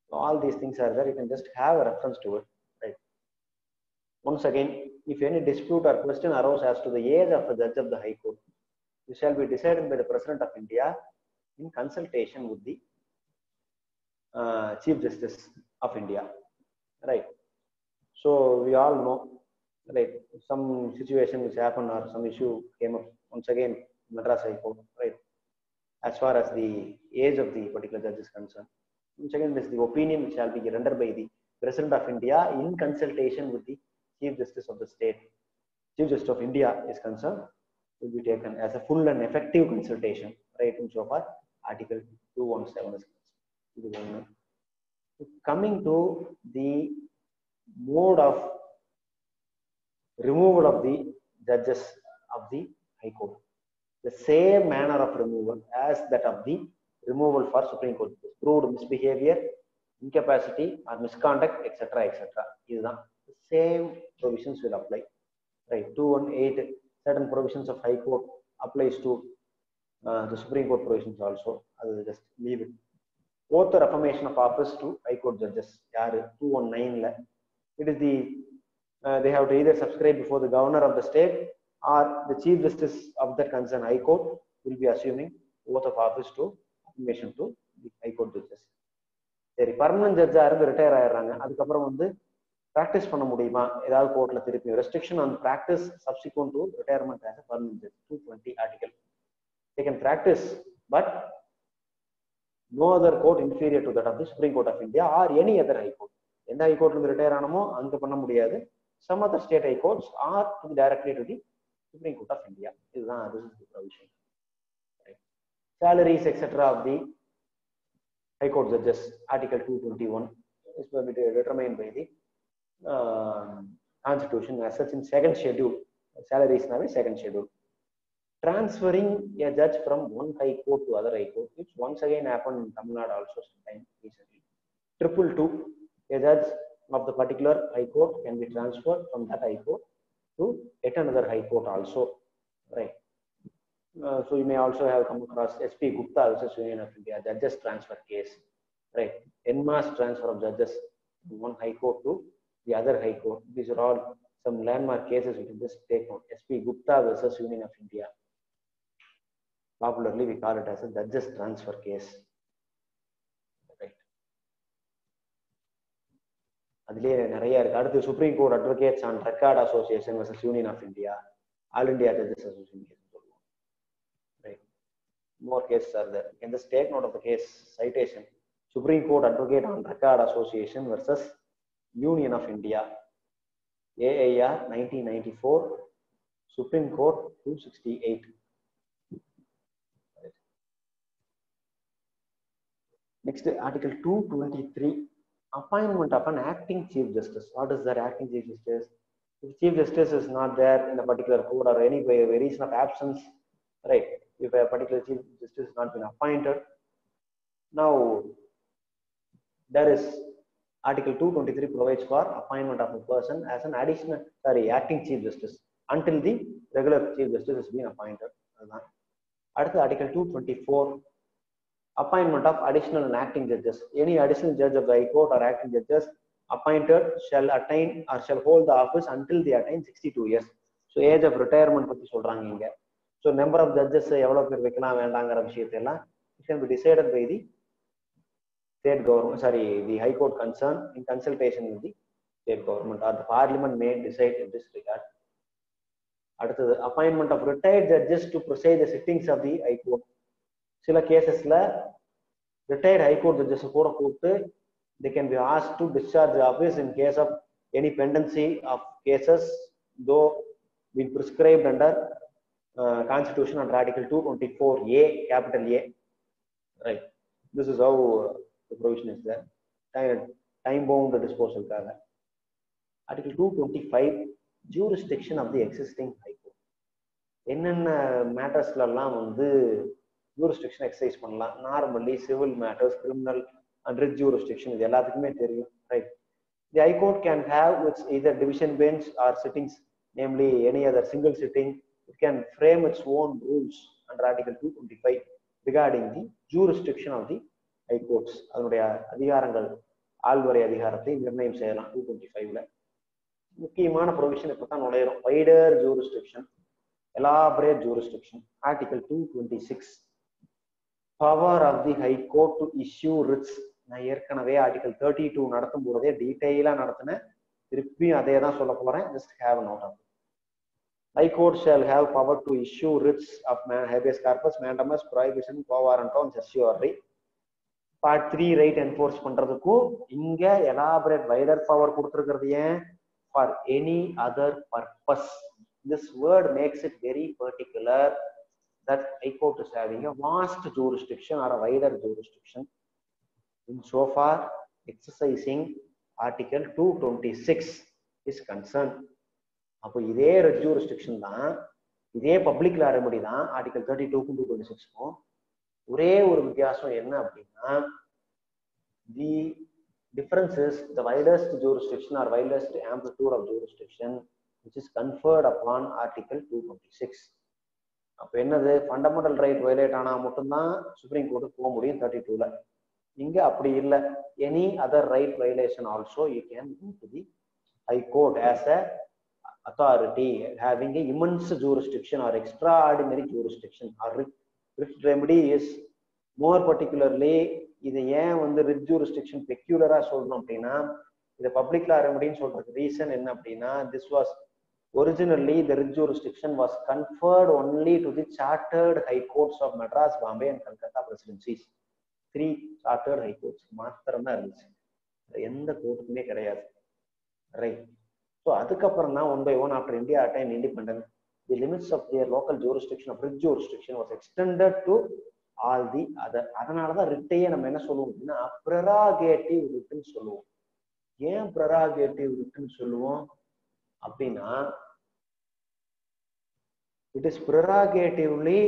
So all these things are there, you can just have a reference to it, right? Once again, if any dispute or question arose as to the age of the judge of the High Court, it shall be decided by the President of India in consultation with the Chief Justice of India, right? So we all know, right, some situation which happened or some issue came up, once again Madras High Court, right, as far as the age of the particular judge is concerned, once again this is the opinion which shall be rendered by the President of India in consultation with the Chief Justice of the state, Chief Justice of India is concerned, will be taken as a full and effective consultation, right, in so far article 217 is concerned. Coming to the mode of removal of the judges of the High Court, the same manner of removal as that of the removal for Supreme Court, proved misbehavior, incapacity or misconduct, etc., etc. Is the same provisions will apply, right? 218, certain provisions of High Court applies to the Supreme Court provisions also. I will just leave it. oath or affirmation of office to High Court judges. Yaar 219 it is the they have to either subscribe before the governor of the state or the chief justice of the concerned High Court will be assuming oath of office to affirmation to the High Court judges. சரி, permanent ஜட்ஜா இருந்து retire ஆயிடுறாங்க, அதுக்கப்புறம் வந்து practice பண்ண முடியுமா ஏதாவது கோர்ட்ல திருப்பி? Restriction on practice subsequent to retirement as a permanent judge 220 article. They can practice but no other court inferior to that of the Supreme Court of India or any other high court. எந்த high கோர்ட்ல இருந்து retire ஆனமோ அங்க பண்ண முடியாது. Some other state high courts are to directly to the Supreme Court of India. இதுதான் this is the provision. Right. Salaries etc. of the High Court judges, Article 221 is determined by the Constitution as such in second schedule. Salaries now is second schedule. Transferring a judge from one high court to other high court, which once again happened in Tamil Nadu also sometime recently. 222, a judge of the particular high court can be transferred from that high court to yet another high court also, right? So you may also have come across SP Gupta versus Union of India judges transfer case, right? En masse transfer of judges from one high court to the other high court. These are all some landmark cases we can just take note. SP Gupta versus Union of India. Popularly we call it as a judges transfer case, right? அதிலே நிறைய இருக்கு. அடுத்து supreme court advocates and record association versus union of India, all India judges association சொல்லுவோம், right? More cases are there. You can just take note of the case citation. Supreme Court Advocate on Record Association versus Union of India, AIR 1994, Supreme Court 268. Next, Article 223, appointment of an acting chief justice. What is that acting chief justice? If chief justice is not there in a particular court or any reason of absence, right? If a particular chief justice has not been appointed, now there is Article 223 provides for appointment of a person as an additional, acting chief justice until the regular chief justice has been appointed. அடுத்து Article 224, appointment of additional and acting judges. Any additional judge of the High Court or acting judges appointed shall attain or shall hold the office until they attain 62 years. So age of retirement பத்தி சொல்றாங்க இங்க. So number of judges எவ்வளவு பேர் வைக்கலாம் வேண்டாங்கிற விஷயத்தெல்லாம் it can be decided by the state government, the High Court concerned in consultation with the state government, or the Parliament may decide in this regard. அடுத்தது appointment of retired judges to preside the sittings of the High Court. சில கேசஸ்ல retired high court judges கூட கூப்பிட்டு they can be asked to discharge the office in case of any pendency of cases though been prescribed under Constitution under Article 224A, capital A, right? This is how the provision is there. Time bound disposal kaga. Article 225, jurisdiction of the existing high court. என்னென்ன மேட்டர்ஸ்ல எல்லாம் வந்து jurisdiction exercise பண்ணலாம்? Normally civil matters, criminal and writ jurisdiction, இது எல்லாத்துக்குமே தெரியும், right? The High Court can have its either division bench or sittings, namely any other single sitting. It can frame its own rules under Article 225 regarding the jurisdiction of the High Courts. அதனுடைய அதிகாரங்கள், ஆள்வரை அதிகாரத்தை நிர்ணயம் செய்யலாம் 225ல. முக்கியமான provision இப்பதான் நுழையிறோம். Wider jurisdiction, elaborate jurisdiction. Article 226, power of the High Court to issue writs. நான் ஏற்கனவே ஆர்டிகல் 32 நடத்தும் போதே டீடைலா நடத்தினேன், திருப்பியும் அதே தான் சொல்ல போறேன். just have a note of it. High Court shall have power to issue writs of habeas corpus, mandamus, prohibition, quo warranto and certiorari. Part 3 right enforce பண்றதுக்கும் இங்க எலாபரேட் வைடர் பவர் கொடுத்திருக்கிறது. ஏன்? for any other purpose. This word makes it very particular that High Court is having a vast jurisdiction or a wider jurisdiction in so far exercising Article 226 is concerned. அப்போ இதே jurisdiction தான், இதே public லா remedy தான் article 32க்கும் 226க்கும். ஒரே ஒரு வித்தியாசம் என்ன அப்படின்னா, the difference is the widest jurisdiction or widest amplitude of jurisdiction which is conferred upon Article 226. அப்போ என்னது, ஃபண்டமெண்டல் ரைட் வயலேட் ஆனா மட்டும்தான் சுப்ரீம் கோர்ட்டுக்கு போக முடியும் 32ல. இங்க அப்படி இல்ல. Any other right violation also you can go to the high court as a authority having a immense jurisdiction or extraordinary jurisdiction. Or writ remedy is more particularly, இது ஏன் வந்து ரிட் ஜூரிஸ்டிக்ஷன் பெக்யூலரா சொல்றோம் அப்படின்னா, இது பப்ளிக் லா ரெமடின்னு சொல்றதுக்கு reason என்ன அப்படின்னா, this was originally the writ jurisdiction was conferred only to the chartered high courts of Madras, Bombay and Calcutta presidencies. 3 chartered high courts மாத்திரம் தான் இருந்துச்சு, எந்த கோர்ட்டுக்குமே கிடையாது. ரைட். ஸோ அதுக்கப்புறம் தான் one by one after India attain independence, the limits of their local jurisdiction of writ jurisdiction was extended to all the other. அதனாலதான் ரிட்டையே நம்ம என்ன சொல்லுவோம் அப்படின்னா ப்ரெராகேட்டிவ் ரிட்னு சொல்லுவோம். ஏன் ப்ரெராகேட்டிவ் ரிட்னு சொல்லுவோம் அப்படின்னா, it is prerogatively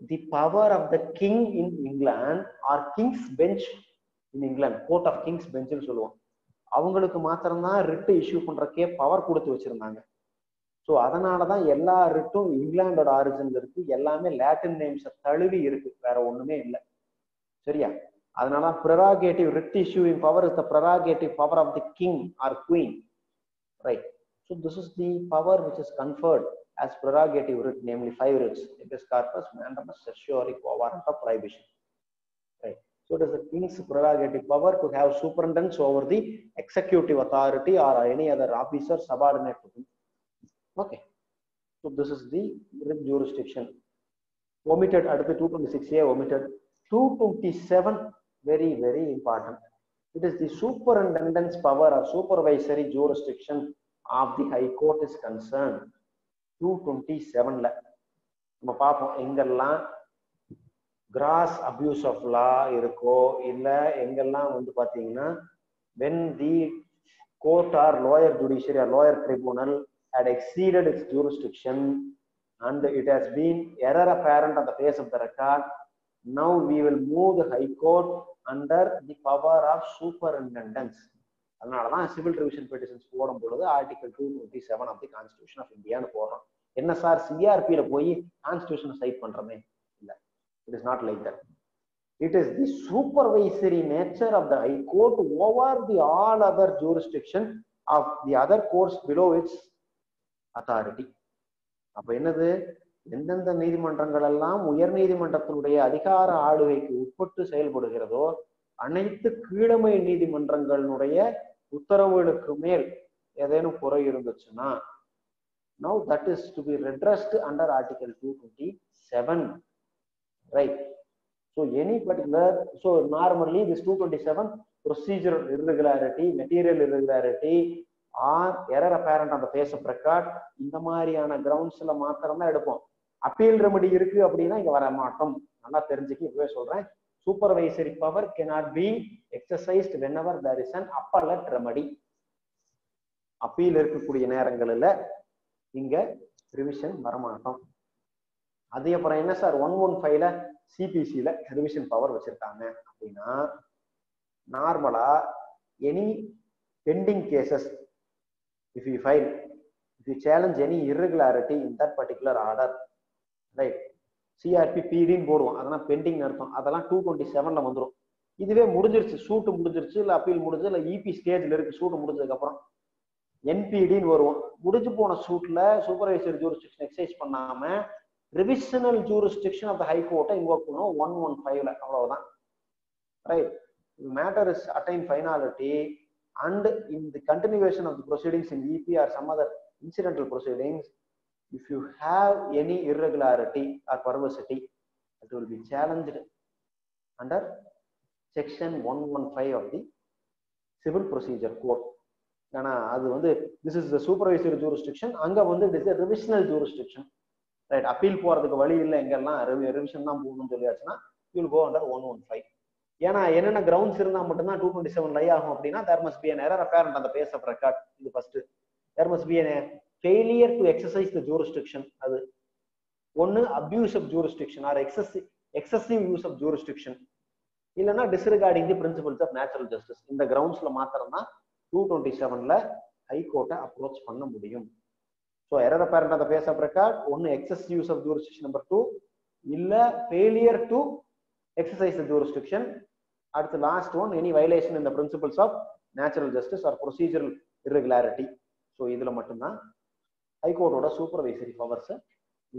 the power of the king in England or king's bench in England, court of king's bench னு சொல்லுவோம். அவங்களுக்கு மாத்திரம்தான் ரிட் இஷ்யூ பண்றக்கே பவர் கொடுத்து வச்சிருந்தாங்க. ஸோ அதனாலதான் எல்லா ரிட்டும் இங்கிலாண்டோட ஆரிஜின்ல இருக்கு, எல்லாமே லாட்டின் நேம்ஸ் தழுவி இருக்கு, வேற ஒண்ணுமே இல்லை. சரியா? அதனால prerogative writ issuing power is the prerogative power of the king or queen, right? So this is the power which is conferred as prerogative writ, namely 5 writs: habeas corpus, mandamus, certiorari, quo warrant of prohibition, right? So it is the king's prerogative power to have superintendence over the executive authority or any other officer subordinate to him. Okay, so this is the writ jurisdiction. Omitted at the 226A, omitted 227, very very important. It is the superintendence power or supervisory jurisdiction of the high court is concerned. 227ல நம்ம பார்ப்போம் எங்கெல்லாம் cross abuse of law இருக்கோ, இல்ல எங்கெல்லாம் வந்து பாத்தீங்கன்னா when the court or lower judiciary or lower tribunal had exceeded its jurisdiction and it has been error apparent on the face of the record, now we will move the high court under the power of superintendence. அதனாலதான் civil revision petitions போடும் பொழுது article 227 of the constitution of இந்தியான்னு போடுறோம். என்ன sir சிஆர்பியில போய் constitution cite பண்றோமே? இல்ல, it is not like that. It is the supervisory nature of the high court over the all other jurisdiction of the other courts below its authority. அப்ப என்னது, எந்தெந்த நீதிமன்றங்கள் எல்லாம் உயர் நீதிமன்றத்தினுடைய அதிகார ஆளுகைக்கு உட்பட்டு செயல்படுகிறதோ அனைத்து கீழமை நீதிமன்றங்களுடைய உத்தரவுகளுக்கு மேல் ஏதேனும் குறை இருந்துச்சுன்னா, now that is to be redressed under article 227, right? So any particular, so normally this 227 procedural irregularity, material irregularity or error apparent on the face of record, இந்த மாதிரியான கிரவுண்ட்ஸ்ல மாத்திரம் தான் எடுப்போம். அப்பீல் ரெமெடி இருக்கு அப்படின்னா இங்க வர மாட்டோம். நல்லா தெரிஞ்சுக்க இப்பவே சொல்றேன். Supervisory power cannot be exercised whenever there is an appellate remedy. Appeal இருக்கக்கூடிய நேரங்களில் இங்க ரிவிஷன் வரமாட்டோம். அதே அப்புறம் என்ன சார் 115ல சிபிசில ரிவிஷன் பவர் வச்சிருக்காங்க அப்படின்னா, நார்மலா any pending cases if you file, if you challenge any irregularity in that particular order, right, CRP பிடின்னு போடுவோம், அதெல்லாம் பெண்டிங் அர்த்தம். அதெல்லாம் 227ல வந்துடும். இதுவே முடிஞ்சிருச்சு, சூட்டு முடிஞ்சிருச்சு, இல்ல அப்பீல் முடிஞ்சு, இல்ல இபி ஸ்டேஜ்ல இருக்கு, சூட்டு முடிஞ்சதுக்கு அப்புறம் என்பிடின்னு வருவோம். முடிஞ்சு போன சூட்ல சூப்பர்வைசரி ஜூரிஸ்டிக்ஷன் எக்ஸைஸ் பண்ணாம revisional jurisdiction of the high கோர்ட்டை இன்வோக் பண்ணுவோம் 115ல. அவ்வளவுதான், right. Matter is attain finality and in the continuation of the proceedings in EP or some other incidental proceedings, if you have any irregularity or perversity, it will be challenged under section 115 of the civil procedure code. ஆனா அது வந்து this is the supervisory jurisdiction, அங்க வந்து it is a revisional jurisdiction, right? Appeal போறதுக்கு வழி இல்லை, எங்கெல்லாம் revision தான் போகணும்னு சொல்லியாச்சுன்னா you will go under 115. ஏன்னா என்னென்ன கிரவுண்ட்ஸ் இருந்தா மட்டும்தான் 227 லை ஆகும் அப்படின்னா, there must be an error apparent on the face of record. இது first. there must be a failure to exercise the jurisdiction. அது ஒன்னு abuse of jurisdiction or excessive use of jurisdiction, இல்லைன்னா disregarding the principles of natural justice. இந்த கிரவுண்ட்ஸ்ல மாத்திரம் தான் 227ல high கோர்ட்டை approach பண்ண முடியும். So error apparent on the face of record, ஒன்னு excessive use of jurisdiction, number 2 இல்ல failure to exercise the jurisdiction, At the last one, any violation in the principles of natural justice or procedural irregularity. So idhula mattum dhaan high court oda supervisory powers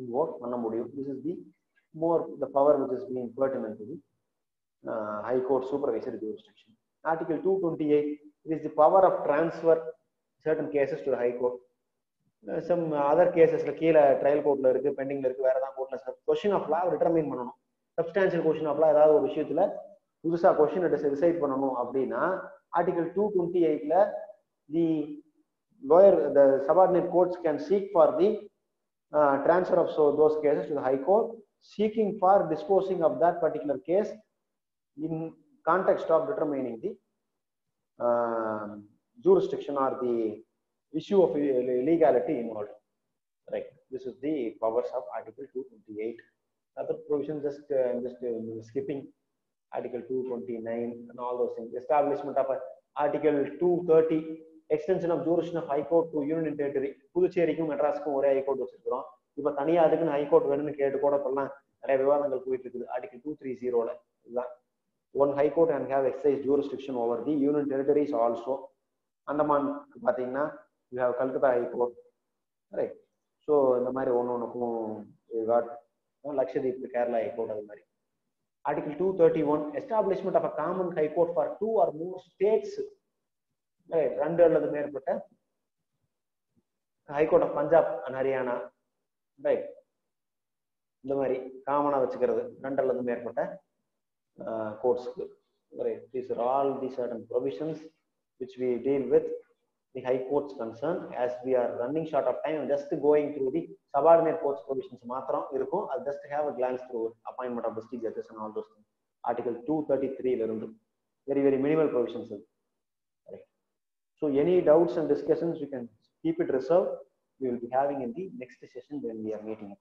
invoke panna mudiyum. This is the more the power which is being pertinent to the high court supervisory jurisdiction. Article 228 is the power of transfer certain cases to the high court. Some other cases la keela trial court la irukku, pending la irukku, vera dhaan court la question of law determine பண்ணனும். Substantial question of law ஏதாவது ஒரு விஷயத்துல புதுசா question decide பண்ணனும் அப்படினா article 228 ல the lawyer, the subordinate courts can seek for the transfer of those cases to the high court, seeking for disposing of that particular case in context of determining the jurisdiction or the issue of legality involved. Right. This is the powers of Article 228. Other provisions just skipping Article 229 and all those things. Establishment of Article 230, extension of jurisdiction of High Court to Union Territory. புதுச்சேரிக்கும் மெட்ராஸ்க்கும் ஒரே high court வச்சிருக்கிறோம். இப்போ தனியா அதுக்குன்னு high court வேணும்னு கேட்டு கூட சொல்லலாம். நிறைய விவாதங்கள் போயிட்டு இருக்குது. Article 230 ல இதுதான். One high court can have exercise jurisdiction over the union territories also. Andaman பாத்தீங்கன்னா you have Calcutta High Court, right? So இந்த மாதிரி ஒன்னொன்னுக்கும் you got Lakshadweep, Kerala High Court அது மாதிரி. Article 231, establishment of a common high court for 2 or more states, right? ரெண்டு அல்லது மேற்பட்ட High Court of Punjab and Haryana, right? இந்த மாதிரி காமனா வச்சுக்கிறது ரெண்டு அல்லது மேற்பட்ட courts, right? These are all the certain provisions which we deal with the high courts concern. As we are running short of time, I'm just going through the subordinate courts provisions matram irukum. I'll just have a glance through appointment of district judges and all those things. Article 233 la irundu very minimal provisions, right? So any doubts and discussions, you can keep it reserved. We will be having in the next session when we are meeting.